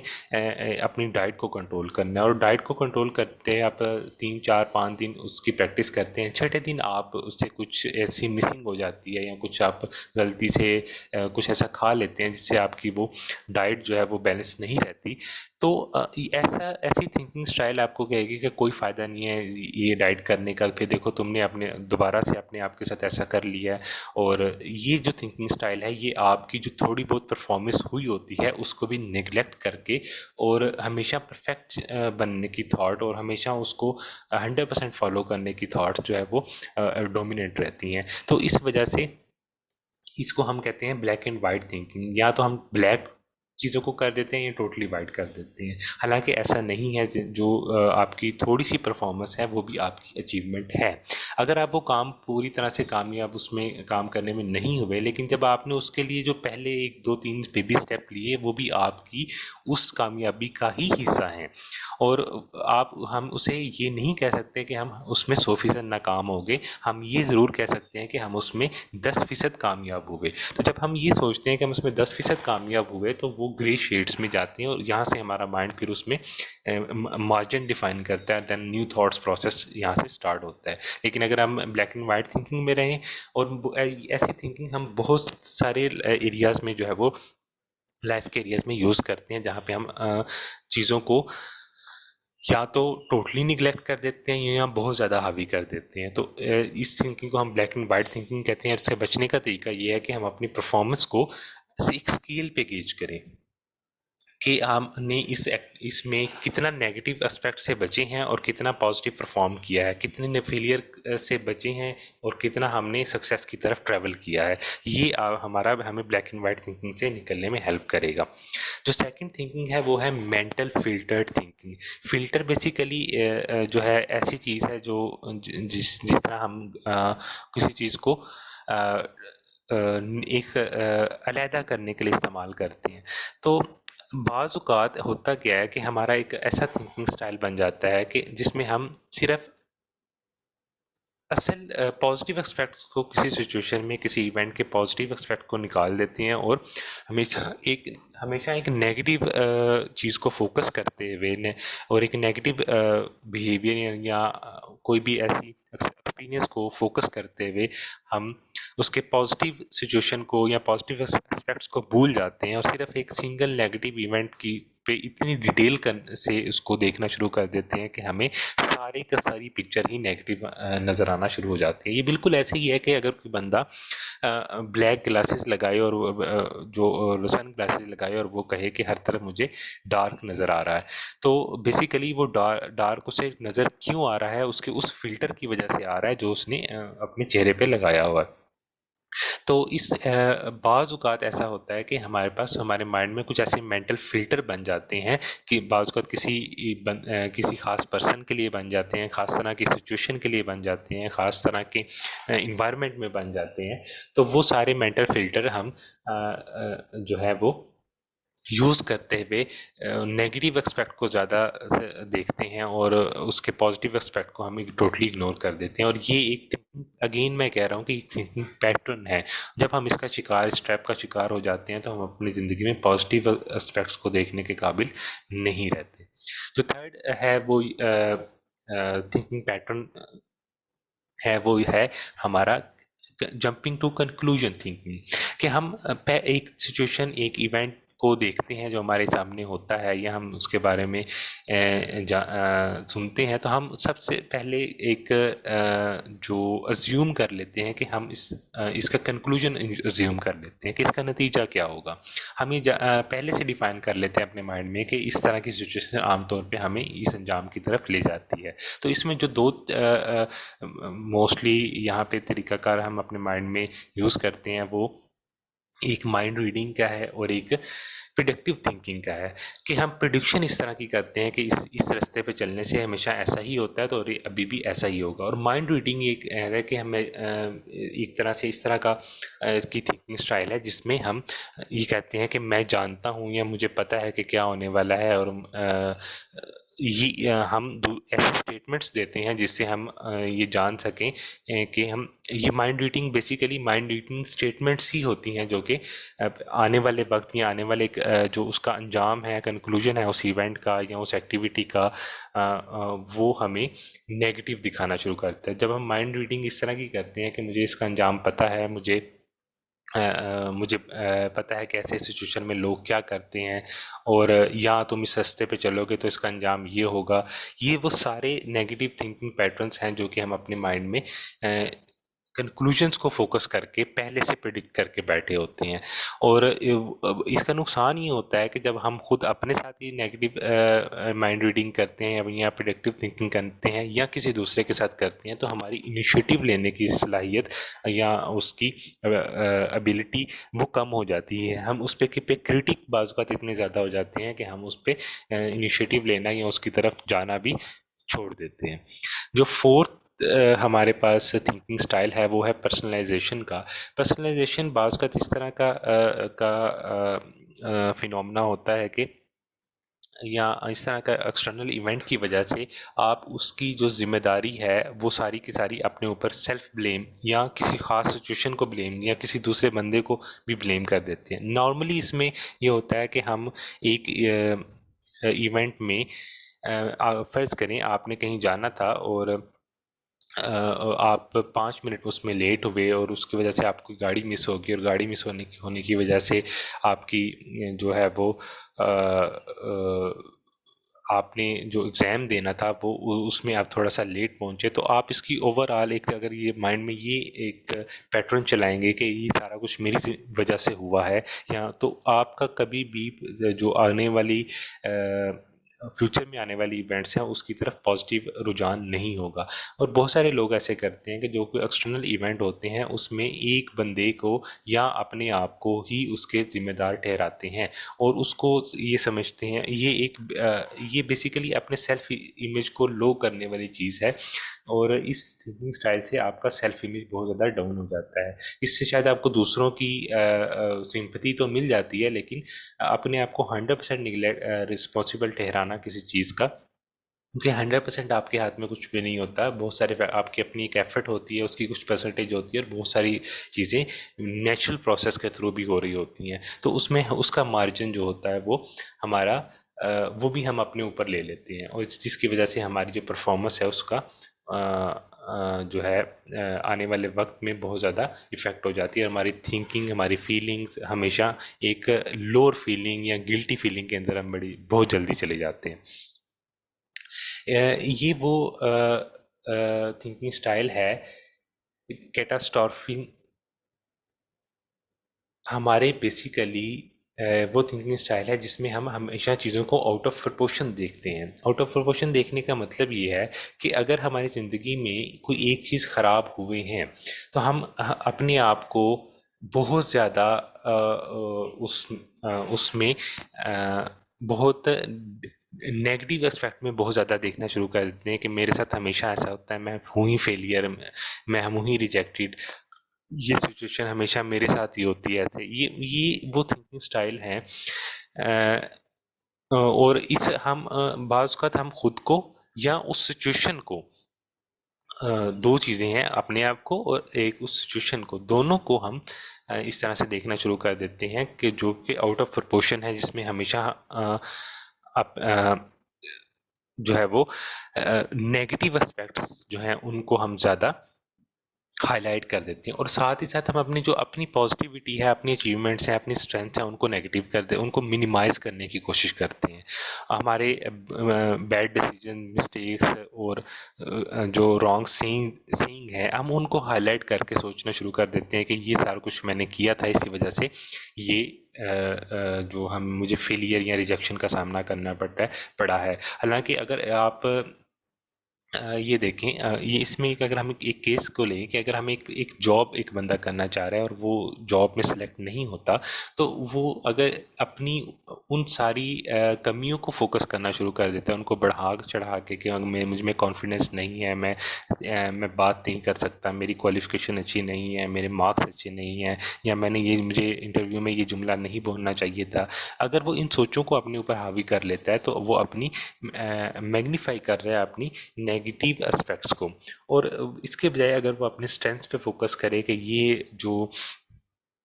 अपनी डाइट को कंट्रोल करना है और डाइट को कंट्रोल करते हैं आप 3 4 5 दिन उसकी प्रैक्टिस करते हैं। छठे दिन आप उससे कुछ ऐसी मिसिंग हो जाती है या कुछ आप गलती से कुछ ऐसा खा लेते हैं जिससे आपकी वो डाइट जो है वो बैलेंस नहीं रहती। तो ऐसी थिंकिंग स्टाइल आपको कहेगी कि कोई फ़ायदा नहीं है ये डाइट करने का, फिर देखो तुमने अपने दोबारा से अपने आप के साथ ऐसा कर लिया है। और ये जो थिंकिंग स्टाइल है ये आपकी जो थोड़ी बहुत परफॉर्मेंस हुई होती है उसको भी नेग्लेक्ट करके और हमेशा परफेक्ट बनने की थॉट और हमेशा उसको 100% फॉलो करने की थॉट्स जो है वो डोमिनेट रहती हैं। तो इस वजह से इसको हम कहते हैं ब्लैक एंड वाइट थिंकिंग। या तो हम ब्लैक चीज़ों को कर देते हैं या टोटली वाइट कर देते हैं। हालांकि ऐसा नहीं है, जो आपकी थोड़ी सी परफॉर्मेंस है वो भी आपकी अचीवमेंट है। अगर आप वो काम पूरी तरह से कामयाब उसमें काम करने में नहीं हुए, लेकिन जब आपने उसके लिए जो पहले 1 2 3 बेबी स्टेप लिए वो भी आपकी उस कामयाबी का ही हिस्सा हैं। और हम उसे ये नहीं कह सकते कि हम उसमें 100% नाकाम हो गए। हम ये ज़रूर कह सकते हैं कि हम उसमें 10% कामयाब हुए। तो जब हम ये सोचते हैं कि हम उसमें 10% कामयाब हुए तो वो ग्रे शेड्स में जाती हैं और यहाँ से हमारा माइंड फिर उसमें मार्जिन डिफाइन करता है, देन न्यू थॉट्स प्रोसेस यहाँ से स्टार्ट होता है। लेकिन अगर हम ब्लैक एंड वाइट थिंकिंग में रहें और ऐसी थिंकिंग हम बहुत सारे एरियाज़ में जो है वो लाइफ के एरियाज़ में यूज़ करते हैं जहाँ पे हम चीज़ों को या तो टोटली निगलेक्ट कर देते हैं या बहुत ज़्यादा हावी कर देते हैं। तो इस थिंकिंग को हम ब्लैक एंड वाइट थिंकिंग कहते हैं। इससे बचने का तरीका ये है कि हम अपनी परफॉर्मेंस को एक स्केल पे गेज करें कि हमने इसमें कितना नेगेटिव एस्पेक्ट से बचे हैं और कितना पॉजिटिव परफॉर्म किया है, कितने ने फेलियर से बचे हैं और कितना हमने सक्सेस की तरफ ट्रैवल किया है। ये हमारा हमें ब्लैक एंड वाइट थिंकिंग से निकलने में हेल्प करेगा। जो सेकंड थिंकिंग है वो है mental filtered thinking. Filter basically जो है ऐसी चीज़ है जो जिस जिस तरह हम किसी चीज़ को एक अलहदा करने के लिए इस्तेमाल करते हैं। तो बाज़ औक़ात होता क्या है कि हमारा एक ऐसा थिंकिंग स्टाइल बन जाता है कि जिसमें हम सिर्फ़ असल पॉजिटिव एस्पेक्ट्स को किसी सिचुएशन में किसी इवेंट के पॉजिटिव एस्पेक्ट को निकाल देते हैं और हमेशा एक नेगेटिव चीज़ को फोकस करते हुए ने और एक नेगेटिव बिहेवियर या कोई भी ऐसी एक्सपीरियंस को फोकस करते हुए हम उसके पॉजिटिव सिचुएशन को या पॉजिटिव एस्पेक्ट्स को भूल जाते हैं और सिर्फ एक सिंगल नेगेटिव इवेंट की पे इतनी डिटेल से उसको देखना शुरू कर देते हैं कि हमें सारी का सारी पिक्चर ही नेगेटिव नज़र आना शुरू हो जाती है। ये बिल्कुल ऐसे ही है कि अगर कोई बंदा ब्लैक ग्लासेस लगाए और जो सन ग्लासेस लगाए और वो कहे कि हर तरफ मुझे डार्क नज़र आ रहा है, तो बेसिकली वो डार्क उसे नज़र क्यों आ रहा है, उसके उस फिल्टर की वजह से आ रहा है जो उसने अपने चेहरे पे लगाया हुआ है। तो इस बाज़ औक़ात ऐसा होता है कि हमारे पास हमारे माइंड में कुछ ऐसे मेंटल फ़िल्टर बन जाते हैं कि बाज़ औक़ात किसी ख़ास पर्सन के लिए बन जाते हैं, ख़ास तरह की सिचुएशन के लिए बन जाते हैं, ख़ास तरह के एनवायरनमेंट में बन जाते हैं। तो वो सारे मेंटल फ़िल्टर हम जो है वो यूज़ करते हुए नेगेटिव एस्पेक्ट को ज़्यादा देखते हैं और उसके पॉजिटिव एस्पेक्ट को हम टोटली इग्नोर कर देते हैं और ये एक थिंकिंग अगेन मैं कह रहा हूँ कि एक थिंकिंग पैटर्न है। जब हम इसका शिकार इस ट्रैप का शिकार हो जाते हैं तो हम अपनी ज़िंदगी में पॉजिटिव एस्पेक्ट्स को देखने के काबिल नहीं रहते। जो थर्ड है वो थिंकिंग पैटर्न है वो है हमारा जंपिंग टू कंक्लूजन थिंकिंग कि हम एक सिचुएशन एक इवेंट को देखते हैं जो हमारे सामने होता है या हम उसके बारे में सुनते हैं तो हम सबसे पहले एक जो अज्यूम कर लेते हैं कि हम इसका कंक्लूजन अज्यूम कर लेते हैं कि इसका नतीजा क्या होगा। हम ये पहले से डिफाइन कर लेते हैं अपने माइंड में कि इस तरह की सिचुएशन आमतौर पे हमें इस अंजाम की तरफ ले जाती है। तो इसमें जो दो मोस्टली यहाँ पे तरीकाकार हम अपने माइंड में यूज़ करते हैं वो एक माइंड रीडिंग का है और एक प्रिडिक्टिव थिंकिंग का है कि हम प्रिडिक्शन इस तरह की करते हैं कि इस रास्ते पे चलने से हमेशा ऐसा ही होता है तो और अभी भी ऐसा ही होगा। और माइंड रीडिंग एक है कि हमें एक तरह से इस तरह का इसकी थिंकिंग स्टाइल है जिसमें हम ये कहते हैं कि मैं जानता हूँ या मुझे पता है कि क्या होने वाला है और ये हम ऐसे स्टेटमेंट्स देते हैं जिससे हम ये जान सकें कि हम ये mind reading basically mind reading statements ही होती हैं जो कि आने वाले वक्त या आने वाले जो उसका अंजाम है कंक्लूजन है उस इवेंट का या उस एक्टिविटी का वो हमें नेगेटिव दिखाना शुरू करता है। जब हम माइंड रीडिंग इस तरह की करते हैं कि मुझे इसका अंजाम पता है, मुझे पता है कि ऐसे सिचुएशन में लोग क्या करते हैं और या तुम इस रास्ते पे चलोगे तो इसका अंजाम ये होगा। ये वो सारे नेगेटिव थिंकिंग पैटर्न्स हैं जो कि हम अपने माइंड में कंक्लूजन्स को फोकस करके पहले से प्रिडिक्ट करके बैठे होते हैं। और इसका नुकसान ये होता है कि जब हम खुद अपने साथ ही नेगेटिव माइंड रीडिंग करते हैं या प्रिडिक्टिव थिंकिंग करते हैं या किसी दूसरे के साथ करते हैं तो हमारी इनिशिएटिव लेने की सलाहियत या उसकी एबिलिटी वो कम हो जाती है। हम उस पे क्रिटिक बाज़ औक़ात इतने ज़्यादा हो जाते हैं कि हम उस पे इनिशिएटिव लेना या उसकी तरफ जाना भी छोड़ देते हैं। जो फोर्थ हमारे पास थिंकिंग स्टाइल है वो है पर्सनलाइजेशन का। पर्सनलाइजेशन बाज़ का इस तरह का फिनोमेना होता है कि या इस तरह का एक्सटर्नल इवेंट की वजह से आप उसकी जो ज़िम्मेदारी है वो सारी की सारी अपने ऊपर सेल्फ ब्लेम या किसी ख़ास सिचुएशन को ब्लेम या किसी दूसरे बंदे को भी ब्लेम कर देते हैं। नॉर्मली इसमें ये होता है कि हम एक इवेंट में फ़र्ज़ करें आपने कहीं जाना था और आप 5 मिनट उसमें लेट हुए और उसकी वजह से आपकी गाड़ी मिस हो गई और गाड़ी मिस होने की वजह से आपकी जो है वो आपने जो एग्ज़ाम देना था वो उसमें आप थोड़ा सा लेट पहुँचे। तो आप इसकी ओवरऑल एक अगर ये माइंड में ये एक पैटर्न चलाएंगे कि ये सारा कुछ मेरी वजह से हुआ है या तो आपका कभी भी जो आने वाली फ्यूचर में आने वाली इवेंट्स हैं उसकी तरफ पॉजिटिव रुझान नहीं होगा। और बहुत सारे लोग ऐसे करते हैं कि जो कोई एक्सटर्नल इवेंट होते हैं उसमें एक बंदे को या अपने आप को ही उसके ज़िम्मेदार ठहराते हैं और उसको ये समझते हैं ये बेसिकली अपने सेल्फ इमेज को लो करने वाली चीज़ है और इस थिंकिंग स्टाइल से आपका सेल्फ इमेज बहुत ज़्यादा डाउन हो जाता है। इससे शायद आपको दूसरों की सिंपैथी तो मिल जाती है, लेकिन अपने आप को 100% निगलेक्ट रिस्पॉन्सिबल ठहराना किसी चीज़ का, क्योंकि 100% आपके हाथ में कुछ भी नहीं होता। बहुत सारे आपकी अपनी एक एफर्ट होती है, उसकी कुछ परसेंटेज होती है, और बहुत सारी चीज़ें नेचुरल प्रोसेस के थ्रू भी हो रही होती हैं। तो उसमें उसका मार्जिन जो होता है वो हमारा वो भी हम अपने ऊपर ले लेते हैं, और इस चीज़ की वजह से हमारी जो परफॉर्मेंस है उसका जो है आने वाले वक्त में बहुत ज़्यादा इफ़ेक्ट हो जाती है। हमारी थिंकिंग, हमारी फीलिंग्स हमेशा एक लोअर फीलिंग या गिल्टी फीलिंग के अंदर हम बड़ी बहुत जल्दी चले जाते हैं। ये वो थिंकिंग स्टाइल है कैटास्ट्रॉफिंग। हमारे बेसिकली वो थिंकिंग स्टाइल है जिसमें हम हमेशा चीज़ों को आउट ऑफ प्रोपोर्शन देखते हैं। आउट ऑफ प्रोपोर्शन देखने का मतलब ये है कि अगर हमारी ज़िंदगी में कोई एक चीज़ ख़राब हुए हैं, तो हम अपने आप को बहुत ज़्यादा उसमें बहुत नेगेटिव एस्पेक्ट में बहुत ज़्यादा देखना शुरू कर देते हैं कि मेरे साथ हमेशा ऐसा होता है, मैं हूँ ही फेलियर, मैं हूँ ही रिजेक्टेड, ये सिचुएशन हमेशा मेरे साथ ही होती है। ऐसे ये वो थिंकिंग स्टाइल है। और इस हम बाज़ औक़ात हम खुद को या उस सिचुएशन को, दो चीज़ें हैं, अपने आप को और एक उस सिचुएशन को, दोनों को हम इस तरह से देखना शुरू कर देते हैं कि जो कि आउट ऑफ प्रोपोर्शन है, जिसमें हमेशा जो है वो नेगेटिव एस्पेक्ट्स जो हैं उनको हम ज़्यादा हाईलाइट कर देते हैं, और साथ ही साथ हम अपनी जो अपनी पॉजिटिविटी है, अपनी अचीवमेंट्स हैं, अपनी स्ट्रेंथ्स हैं, उनको नेगेटिव कर दे, उनको मिनिमाइज़ करने की कोशिश करते हैं। हमारे बैड डिसीजन, मिस्टेक्स और जो रॉन्ग सीइंग है, हम उनको हाईलाइट करके सोचना शुरू कर देते हैं कि ये सारा कुछ मैंने किया था, इसी वजह से ये जो हम मुझे फेलियर या रिजेक्शन का सामना करना पड़ा है। हालांकि अगर आप ये देखें, ये इसमें एक अगर हम एक केस को लें कि अगर हम एक जॉब एक बंदा करना चाह रहा है और वो जॉब में सेलेक्ट नहीं होता, तो वो अगर अपनी उन सारी कमियों को फोकस करना शुरू कर देता है, उनको बढ़ा चढ़ा के कि मैं मुझ में कॉन्फिडेंस नहीं है, मैं बात नहीं कर सकता, मेरी क्वालिफिकेशन अच्छी नहीं है, मेरे मार्क्स अच्छे नहीं हैं, या मुझे इंटरव्यू में ये जुमला नहीं बोलना चाहिए था। अगर वो इन सोचों को अपने ऊपर हावी कर लेता है, तो वो अपनी मैग्नीफाई कर रहा है अपनी नेगेटिव एस्पेक्ट्स को, और इसके बजाय अगर वो अपने स्ट्रेंथ्स पे फोकस करे कि ये जो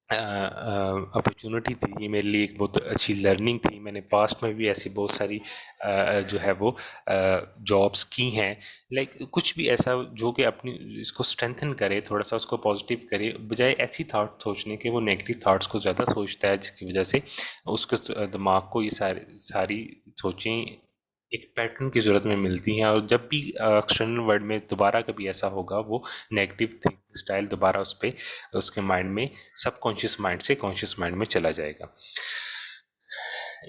अपॉर्चुनिटी थी, ये मेरे लिए एक बहुत अच्छी लर्निंग थी, मैंने पास्ट में भी ऐसी बहुत सारी जो है वो जॉब्स की हैं, लाइक कुछ भी ऐसा जो कि अपनी इसको स्ट्रेंथन करे, थोड़ा सा उसको पॉजिटिव करे, बजाय ऐसी थाट सोचने के वो नेगेटिव थाट्स को ज़्यादा सोचता है, जिसकी वजह से उसके दिमाग को ये सारी सोचें एक पैटर्न की ज़रूरत में मिलती हैं, और जब भी एक्सटर्नल वर्ल्ड में दोबारा कभी ऐसा होगा, वो नेगेटिव थिंकिंग स्टाइल दोबारा उसके माइंड में, सबकॉन्शियस माइंड से कॉन्शियस माइंड में चला जाएगा।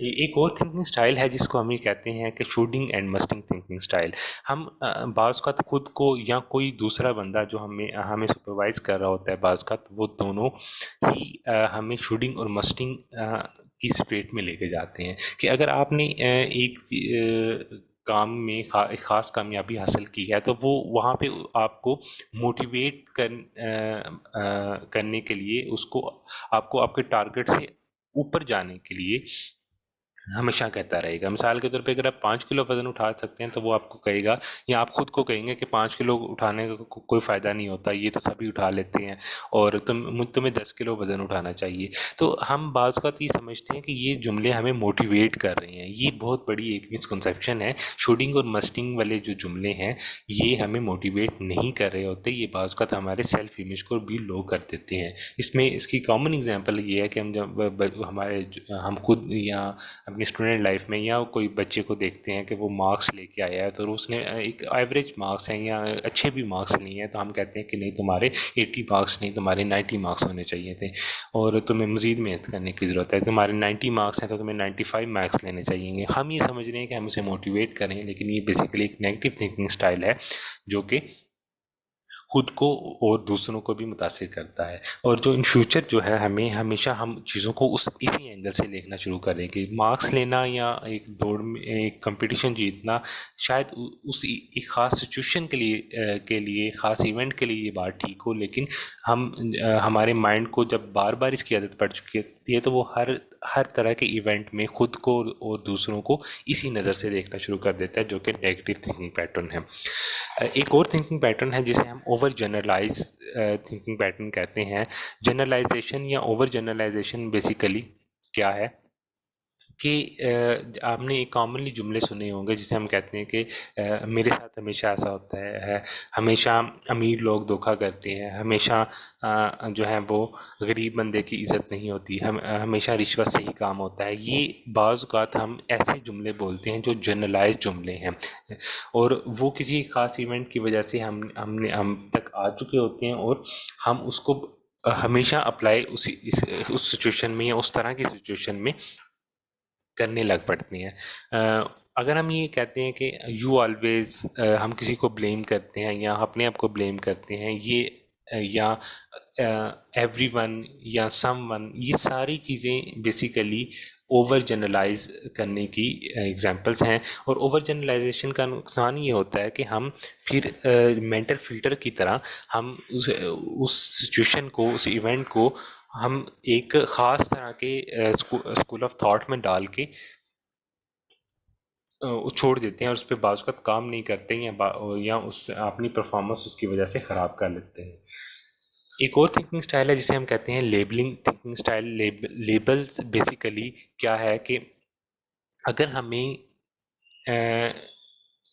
एक और थिंकिंग स्टाइल है जिसको हम ये कहते हैं कि शूडिंग एंड मस्टिंग थिंकिंग स्टाइल। हम बाज़ का खुद को या कोई दूसरा बंदा जो हमें हमें सुपरवाइज कर रहा होता है, बाज़ का वो दोनों ही हमें शूडिंग और मस्टिंग की स्टेट में लेके जाते हैं कि अगर आपने काम में एक ख़ास कामयाबी हासिल की है, तो वो वहाँ पे आपको मोटिवेट करने के लिए, उसको आपको आपके टारगेट से ऊपर जाने के लिए हमेशा कहता रहेगा। मिसाल के तौर पे अगर आप 5 किलो वज़न उठा सकते हैं, तो वो आपको कहेगा, या आप खुद को कहेंगे कि 5 किलो उठाने का कोई फ़ायदा नहीं होता, ये तो सभी उठा लेते हैं, और तुम्हें 10 किलो वज़न उठाना चाहिए। तो हम बाज़ औक़ात ये समझते हैं कि ये जुमले हमें मोटिवेट कर रहे हैं। ये बहुत बड़ी एक मिसकंसेप्शन है। शूडिंग और मस्टिंग वाले जो जुमले हैं, ये हमें मोटिवेट नहीं कर रहे होते, ये बाज़ औक़ात हमारे सेल्फ इमेज को भी लो कर देते हैं। इसमें इसकी कॉमन एग्ज़ाम्पल ये है कि हम जब हम खुद या अपनी स्टूडेंट लाइफ में, या कोई बच्चे को देखते हैं कि वो मार्क्स लेके आया है, तो उसने एक एवरेज मार्क्स हैं या अच्छे भी मार्क्स नहीं है, तो हम कहते हैं कि नहीं, तुम्हारे 80 मार्क्स नहीं, तुम्हारे 90 मार्क्स होने चाहिए थे, और तुम्हें मज़ीद मेहनत करने की ज़रूरत है, तुम्हारे 90 मार्क्स हैं तो तुम्हें 95 मार्क्स लेने चाहिए। हम ये समझ रहे हैं कि हम उसे मोटिवेट करें, लेकिन ये बेसिकली एक नेगेटिव थिंकिंग स्टाइल है, जो कि खुद को और दूसरों को भी मुतासिर करता है। और जो इन फ्यूचर जो है हमें हमेशा हम चीज़ों को उस इसी एंगल से देखना शुरू करेंगे। मार्क्स लेना या एक दौड़ में एक कंपटीशन जीतना शायद उस एक ख़ास सिचुएशन के लिए ख़ास इवेंट के लिए ये बात ठीक हो, लेकिन हम हमारे माइंड को जब बार बार इसकी आदत पड़ चुकी होती है तो वो हर तरह के इवेंट में खुद को और दूसरों को इसी नज़र से देखना शुरू कर देता है, जो कि नेगेटिव थिंकिंग पैटर्न है। एक और थिंकिंग पैटर्न है जिसे हम ओवर जनरलाइज थिंकिंग पैटर्न कहते हैं। जनरलाइजेशन या ओवर जनरलाइजेशन बेसिकली क्या है कि आपने एक कॉमनली जुमले सुने होंगे जिसे हम कहते हैं कि मेरे साथ हमेशा ऐसा होता है, हमेशा अमीर लोग धोखा करते हैं, हमेशा जो है वो गरीब बंदे की इज़्ज़त नहीं होती, हमेशा रिश्वत से ही काम होता है। ये बाज़ औक़ात हम ऐसे जुमले बोलते हैं जो जनरलाइज जुमले हैं, और वो किसी ख़ास इवेंट की वजह से हम तक आ चुके होते हैं, और हम उसको हमेशा अप्लाई उस सिचुएशन में या उस तरह की सिचुएशन में करने लग पड़ती हैं। अगर हम ये कहते हैं कि यू ऑलवेज़, हम किसी को ब्लेम करते हैं या अपने आप को ब्लेम करते हैं, ये या एवरीवन या समवन, ये सारी चीज़ें बेसिकली ओवर जनरलाइज करने की एग्जांपल्स हैं। और ओवर जनरलाइजेशन का नुकसान ये होता है कि हम फिर मेंटल फिल्टर की तरह हम उस सिचुएशन को, उस इवेंट को हम एक ख़ास तरह के स्कूल ऑफ थॉट में डाल के छोड़ देते हैं, और उस पर बाज़ वक़्त काम नहीं करते हैं, या उस अपनी परफॉर्मेंस उसकी वजह से ख़राब कर लेते हैं। एक और थिंकिंग स्टाइल है जिसे हम कहते हैं labelling thinking style. Labels basically क्या है कि अगर हमें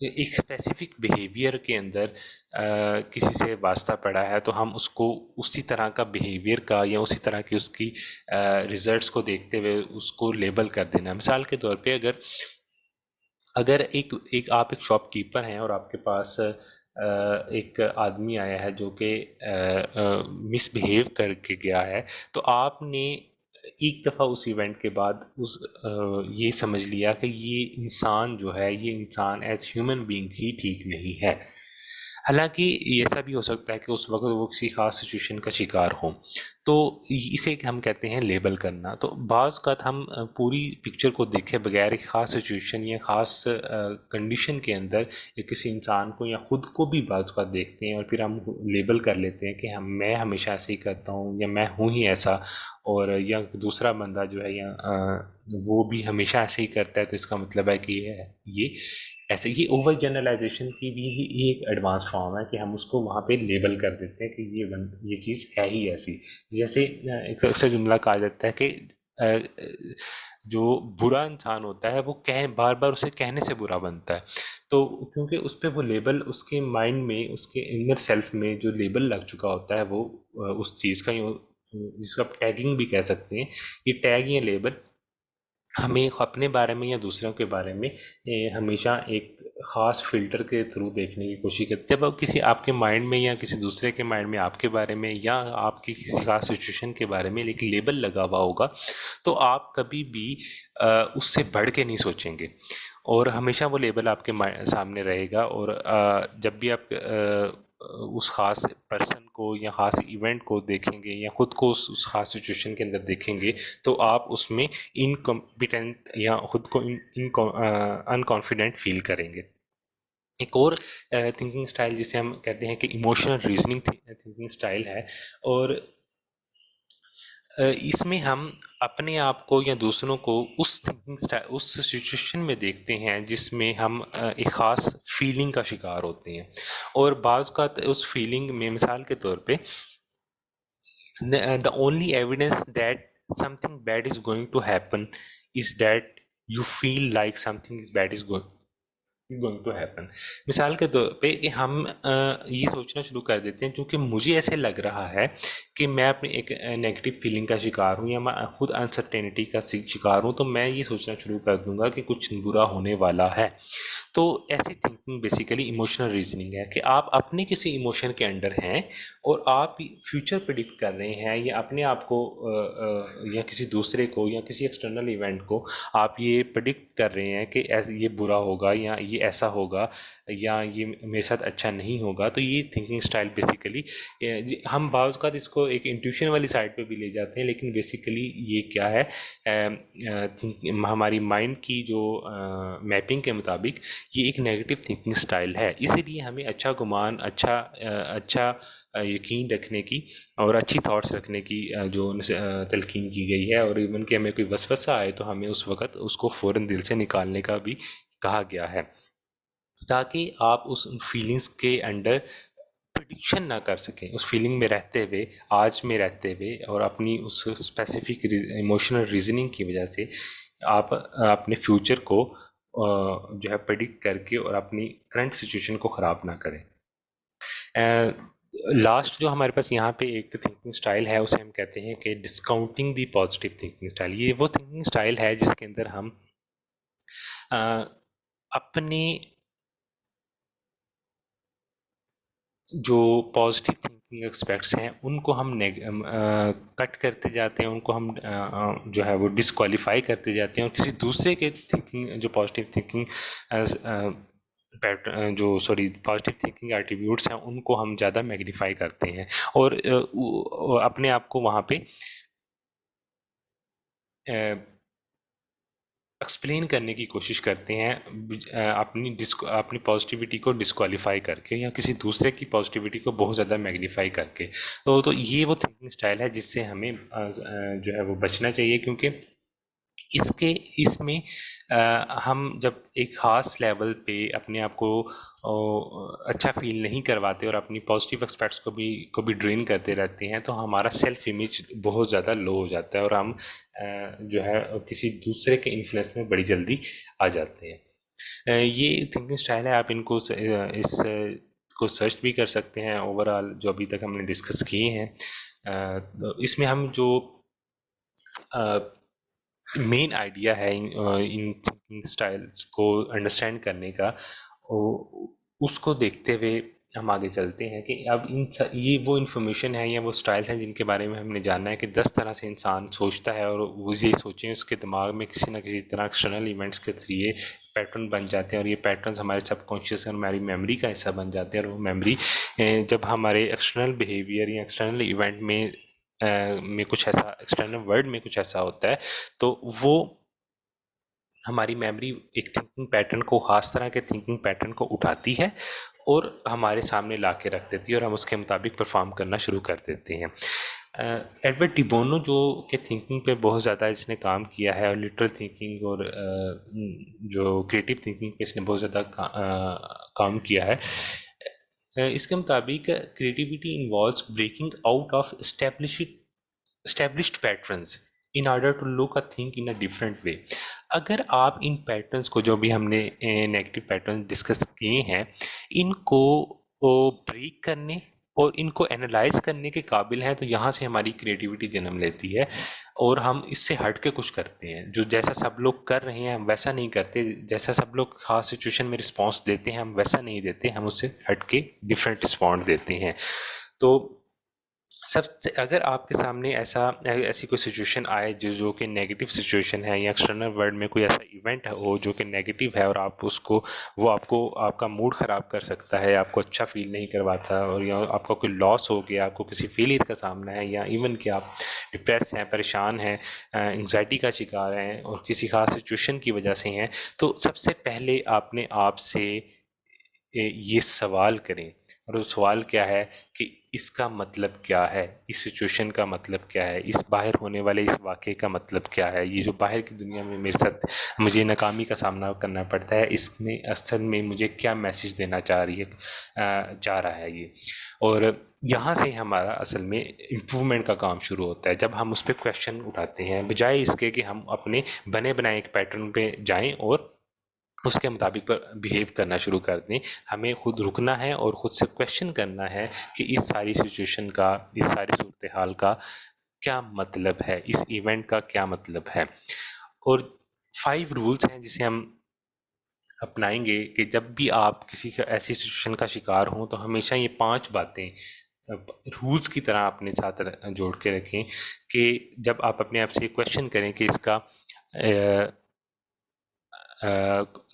एक स्पेसिफिक बिहेवियर के अंदर किसी से वास्ता पड़ा है, तो हम उसको उसी तरह का बिहेवियर का या उसी तरह की उसकी रिजल्ट्स को देखते हुए उसको लेबल कर देना। मिसाल के तौर पे अगर अगर आप एक शॉपकीपर हैं और आपके पास एक आदमी आया है जो कि मिसबिहेव करके गया है, तो आपने एक दफ़ा उस इवेंट के बाद ये समझ लिया कि ये इंसान जो है, ये इंसान एज ह्यूमन बीइंग ही ठीक नहीं है। हालांकि ऐसा भी हो सकता है कि उस वक्त वो किसी ख़ास सिचुएशन का शिकार हो, तो इसे हम कहते हैं लेबल करना। तो बाज़ का हम पूरी पिक्चर को देखे बगैर एक ख़ास सिचुएशन या ख़ास कंडीशन के अंदर या किसी इंसान को या ख़ुद को भी बाज़ का देखते हैं, और फिर हम लेबल कर लेते हैं कि मैं हमेशा ऐसे ही करता हूँ, या मैं हूँ ही ऐसा, और या दूसरा बंदा जो है या वो भी हमेशा ऐसे ही करता है, तो इसका मतलब है कि ये ऐसे ही ओवर जनरलाइजेशन की भी ही एक एडवांस फॉर्म है कि हम उसको वहाँ पे लेबल कर देते हैं कि ये चीज़ है ही ऐसी। जैसे एक अक्सर जुमला कहा जाता है कि जो बुरा इंसान होता है वो बार बार उसे कहने से बुरा बनता है, तो क्योंकि उस पर वो लेबल उसके माइंड में, उसके इनर सेल्फ में जो लेबल लग चुका होता है, वो उस चीज़ का जिसको आप टैगिंग भी कह सकते हैं, ये टैग या लेबल हमें अपने बारे में या दूसरों के बारे में हमेशा एक ख़ास फ़िल्टर के थ्रू देखने की कोशिश करते हैं। जब किसी आपके माइंड में या किसी दूसरे के माइंड में आपके बारे में या आपकी किसी ख़ास सिचुएशन के बारे में एक लेबल लगा हुआ होगा, तो आप कभी भी उससे बढ़ के नहीं सोचेंगे, और हमेशा वो लेबल आपके सामने रहेगा। और जब भी आप उस ख़ास पर्सन को या ख़ास इवेंट को देखेंगे या ख़ुद को उस ख़ास सिचुएशन के अंदर देखेंगे, तो आप उसमें इनकॉम्पिटेंट या ख़ुद को अनकॉन्फिडेंट फील करेंगे। एक और थिंकिंग स्टाइल जिसे हम कहते हैं कि इमोशनल रीजनिंग थिंकिंग स्टाइल है, और इसमें हम अपने आप को या दूसरों को उस सिचुएशन में देखते हैं जिसमें हम एक ख़ास फीलिंग का शिकार होते हैं, और बाज़ का उस फीलिंग में मिसाल के तौर पे the only evidence that something bad is going to happen is that you feel like something is bad is going to happen। मिसाल के तौर पे कि हम ये सोचना शुरू कर देते हैं क्योंकि मुझे ऐसे लग रहा है कि मैं अपनी एक नेगेटिव फीलिंग का शिकार हूँ या मैं खुद अनसर्टेनिटी का शिकार हूँ, तो मैं ये सोचना शुरू कर दूंगा कि कुछ बुरा होने वाला है। तो तो ऐसी थिंकिंग बेसिकली इमोशनल रीजनिंग है कि आप अपने किसी इमोशन के अंडर हैं और आप फ्यूचर प्रिडिक्ट कर रहे हैं, या अपने आप को या किसी दूसरे को या किसी एक्सटर्नल इवेंट को आप ये प्रिडिक्ट कर रहे हैं कि ऐसे ये बुरा होगा या ये ऐसा होगा या ये मेरे साथ अच्छा नहीं होगा। तो ये थिंकिंग स्टाइल बेसिकली हम बाज़ का इसको एक इंट्यूशन वाली साइड पे भी ले जाते हैं, लेकिन बेसिकली ये क्या है, हमारी माइंड की जो मैपिंग के मुताबिक ये एक नेगेटिव थिंकिंग स्टाइल है। इसीलिए हमें अच्छा गुमान, अच्छा यकीन रखने की और अच्छी थॉट्स रखने की जो तलकीन की गई है, और इवन कि हमें कोई वसवसा आए तो हमें उस वक़्त उसको फ़ौरन दिल से निकालने का भी कहा गया है, ताकि आप उस फीलिंग्स के अंडर प्रिडिक्शन ना कर सकें, उस फीलिंग में रहते हुए, आज में रहते हुए, और अपनी उस स्पेसिफिक इमोशनल रीजनिंग की वजह से आप अपने फ्यूचर को जो है प्रेडिक्ट करके और अपनी करंट सिचुएशन को ख़राब ना करें। लास्ट जो हमारे पास यहाँ पे एक थिंकिंग स्टाइल है, उसे हम कहते हैं कि discounting the positive thinking style. ये वो थिंकिंग स्टाइल है जिसके अंदर हम अपने जो पॉजिटिव थिंकिंग एस्पेक्ट्स हैं उनको हम कट करते जाते हैं, उनको हम जो है वो डिस्क्वालीफाई करते जाते हैं, और किसी दूसरे के थिंकिंग जो पॉजिटिव थिंकिंग पैटर्न जो सॉरी पॉजिटिव थिंकिंग एट्रीब्यूट्स हैं उनको हम ज़्यादा मैग्नीफाई करते हैं, और अपने आप को वहाँ पे एक्सप्लेन करने की कोशिश करते हैं अपनी पॉजिटिविटी को डिस्क्वालीफाई करके या किसी दूसरे की पॉजिटिविटी को बहुत ज़्यादा मैग्नीफाई करके। तो ये वो थिंकिंग स्टाइल है जिससे हमें जो है वो बचना चाहिए, क्योंकि इसमें हम जब एक ख़ास लेवल पे अपने आप को अच्छा फील नहीं करवाते और अपनी पॉजिटिव एस्पेक्ट्स को भी ड्रेन करते रहते हैं, तो हमारा सेल्फ इमेज बहुत ज़्यादा लो हो जाता है और हम जो है किसी दूसरे के इन्फ्लुएंस में बड़ी जल्दी आ जाते हैं। ये थिंकिंग स्टाइल है, आप इनको इस को सर्च भी कर सकते हैं। ओवरऑल जो अभी तक हमने डिस्कस किए हैं, तो इसमें हम जो मेन आइडिया है इन थिंकिंग स्टाइल्स को अंडरस्टैंड करने का, उसको देखते हुए हम आगे चलते हैं कि अब ये वो इन्फॉर्मेशन है या वो स्टाइल्स हैं जिनके बारे में हमने जाना है कि 10 तरह से इंसान सोचता है, और वो ये सोचें उसके दिमाग में किसी ना किसी तरह एक्सटर्नल इवेंट्स के जरिए पैटर्न बन जाते हैं, और ये पैटर्न्स हमारे सबकॉन्शियस और हमारी मेमोरी का हिस्सा बन जाते हैं, और वो मेमोरी जब हमारे एक्सटर्नल बिहेवियर या एक्सटर्नल इवेंट में कुछ ऐसा, एक्सटर्नल वर्ल्ड में कुछ ऐसा होता है, तो वो हमारी मेमोरी एक थिंकिंग पैटर्न को, ख़ास तरह के थिंकिंग पैटर्न को उठाती है और हमारे सामने ला के रख देती है, और हम उसके मुताबिक परफॉर्म करना शुरू कर देते हैं। एडवर्ड डी बोनो जो के थिंकिंग पे बहुत ज़्यादा इसने काम किया है, और लिटरल थिंकिंग और जो क्रिएटिव थिंकिंग पे इसने बहुत ज़्यादा काम किया है। इसके मुताबिक creativity involves breaking out of established patterns in order to look a thing in a different way। अगर आप इन पैटर्न्स को, जो भी हमने नेगेटिव पैटर्न डिस्कस किए हैं, इनको ब्रेक करने और इनको एनालाइज करने के काबिल हैं, तो यहाँ से हमारी क्रिएटिविटी जन्म लेती है, और हम इससे हट के कुछ करते हैं। जो जैसा सब लोग कर रहे हैं हम वैसा नहीं करते, जैसा सब लोग खास सिचुएशन में रिस्पॉन्स देते हैं हम वैसा नहीं देते, हम उससे हट के डिफरेंट रिस्पॉन्ड देते हैं। तो सबसे, अगर आपके सामने ऐसी कोई सिचुएशन आए जो कि नेगेटिव सिचुएशन है, या एक्सटर्नल वर्ल्ड में कोई ऐसा इवेंट हो जो कि नेगेटिव है, और आप उसको, वो आपको, आपका मूड ख़राब कर सकता है, आपको अच्छा फील नहीं करवाता, और या आपका कोई लॉस हो गया, आपको किसी फेलियर का सामना है, या इवन कि आप डिप्रेस हैं, परेशान हैं, एंग्जाइटी का शिकार हैं और किसी ख़ास सिचुएशन की वजह से हैं, तो सबसे पहले आपने आप से ये सवाल करें, और वो सवाल क्या है कि इसका मतलब क्या है, इस सिचुएशन का मतलब क्या है, इस बाहर होने वाले इस वाक़े का मतलब क्या है, ये जो बाहर की दुनिया में मेरे साथ मुझे नाकामी का सामना करना पड़ता है, इसमें असल में मुझे क्या मैसेज देना चाह रहा है ये। और यहाँ से हमारा असल में इम्प्रूवमेंट का काम शुरू होता है, जब हम उस पर क्वेश्चन उठाते हैं, बजाय इसके कि हम अपने बने बनाए एक पैटर्न पे जाएं और उसके मुताबिक पर बिहेव करना शुरू कर दें। हमें खुद रुकना है और ख़ुद से क्वेश्चन करना है कि इस सारी सिचुएशन का, इस सारी सूरत हाल का क्या मतलब है, इस इवेंट का क्या मतलब है। और 5 रूल्स हैं जिसे हम अपनाएंगे कि जब भी आप किसी का ऐसी सिचुएशन का शिकार हों तो हमेशा ये 5 बातें रूल्स की तरह अपने साथ जोड़ के रखें कि जब आप अपने आप से क्वेश्चन करें कि इसका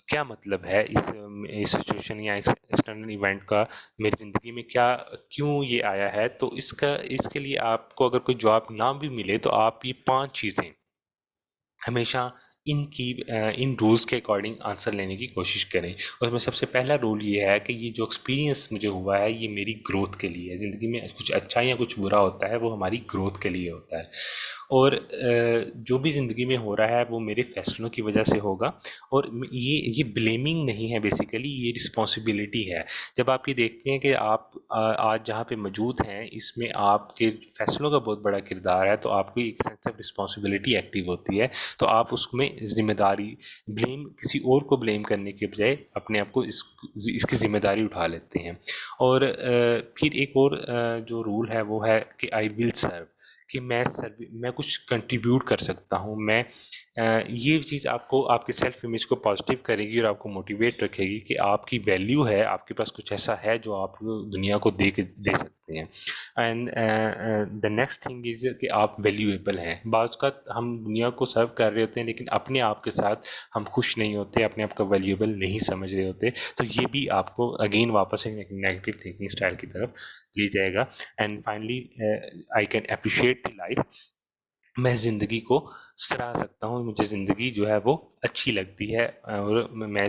क्या मतलब है, इस सिचुएशन या एक्सटर्नल इवेंट का मेरी ज़िंदगी में क्या, क्यों ये आया है, तो इसके लिए आपको अगर कोई जवाब ना भी मिले तो आप ये 5 चीज़ें हमेशा इन रूल्स के अकॉर्डिंग आंसर लेने की कोशिश करें। उसमें सबसे पहला रूल ये है कि ये जो एक्सपीरियंस मुझे हुआ है ये मेरी ग्रोथ के लिए है। ज़िंदगी में कुछ अच्छा या कुछ बुरा होता है वो हमारी ग्रोथ के लिए होता है, और जो भी ज़िंदगी में हो रहा है वो मेरे फैसलों की वजह से होगा। और ये ब्लेमिंग नहीं है, बेसिकली ये रिस्पॉन्सिबिलिटी है। जब आप ये देखते हैं कि आप आज जहाँ पे मौजूद हैं इसमें आपके फैसलों का बहुत बड़ा किरदार है, तो आपकी एक सेंस ऑफ रिस्पॉन्सिबिलिटी एक्टिव होती है। तो आप उसमें ज़िम्मेदारी, किसी और को ब्लेम करने के बजाय अपने आप को इसकी ज़िम्मेदारी उठा लेते हैं। और फिर एक और जो रूल है वो है कि आई विल सर्व, कि मैं कुछ कंट्रीब्यूट कर सकता हूँ। ये चीज़ आपको आपके सेल्फ इमेज को पॉजिटिव करेगी और आपको मोटिवेट रखेगी कि आपकी वैल्यू है, आपके पास कुछ ऐसा है जो आप दुनिया को दे सकते हैं। And the next thing is कि आप वैल्यूएबल हैं। बाज़ का हम दुनिया को सर्व कर रहे होते हैं लेकिन अपने आप के साथ हम खुश नहीं होते, अपने आप को वैल्यूएबल नहीं समझ रहे होते। तो ये भी आपको अगेन वापस एक नेगेटिव थिंकिंग स्टाइल की तरफ ले जाएगा। And finally I can appreciate the life, मैं ज़िंदगी को सराह सकता हूँ, मुझे ज़िंदगी जो है वो अच्छी लगती है, और मैं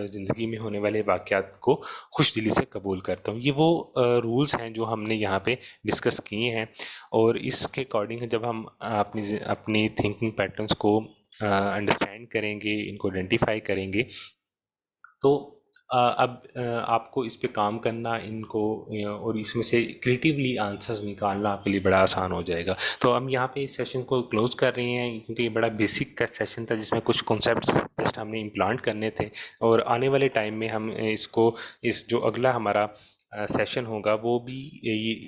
ज़िंदगी में होने वाले वाक़यात को खुश दिली से कबूल करता हूँ। ये वो रूल्स हैं जो हमने यहाँ पे डिस्कस किए हैं, और इसके अकॉर्डिंग जब हम अपनी थिंकिंग पैटर्न्स को अंडरस्टैंड करेंगे, इनको आइडेंटिफाई करेंगे, तो अब आपको इस पे काम करना, इनको और इसमें से क्रिएटिवली आंसर्स निकालना आपके लिए बड़ा आसान हो जाएगा। तो हम यहाँ पे इस सेशन को क्लोज़ कर रहे हैं क्योंकि ये बड़ा बेसिक का सेशन था जिसमें कुछ कॉन्सेप्ट्स जस्ट हमने इम्प्लांट करने थे, और आने वाले टाइम में हम इस जो अगला हमारा सेशन होगा वो भी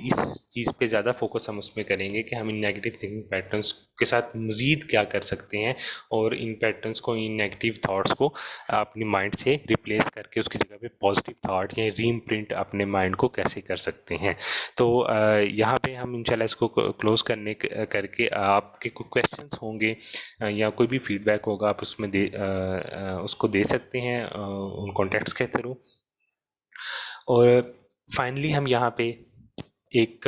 इस चीज़ पे ज़्यादा फोकस हम उसमें करेंगे कि हम इन नेगेटिव थिंकिंग पैटर्न्स के साथ मज़ीद क्या कर सकते हैं, और इन पैटर्न्स को, इन नेगेटिव थॉट्स को अपनी माइंड से रिप्लेस करके उसकी जगह पे पॉजिटिव थॉट या रीइम्प्रिंट अपने माइंड को कैसे कर सकते हैं। तो यहाँ पे हम इंशाल्लाह इसको क्लोज़ करके आपके कोई क्वेश्चंस होंगे या कोई भी फीडबैक होगा आप उसमें उसको दे सकते हैं उन कॉन्टेक्ट्स के थ्रू। और फाइनली हम यहाँ पे एक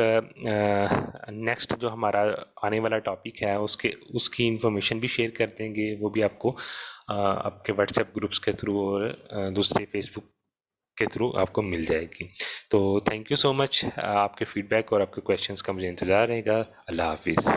नेक्स्ट जो हमारा आने वाला टॉपिक है उसकी इन्फॉर्मेशन भी शेयर कर देंगे, वो भी आपको आपके व्हाट्सएप ग्रुप्स के थ्रू और दूसरे फेसबुक के थ्रू आपको मिल जाएगी। तो थैंक यू सो मच, आपके फीडबैक और आपके क्वेश्चंस का मुझे इंतज़ार रहेगा। अल्लाह हाफिज़।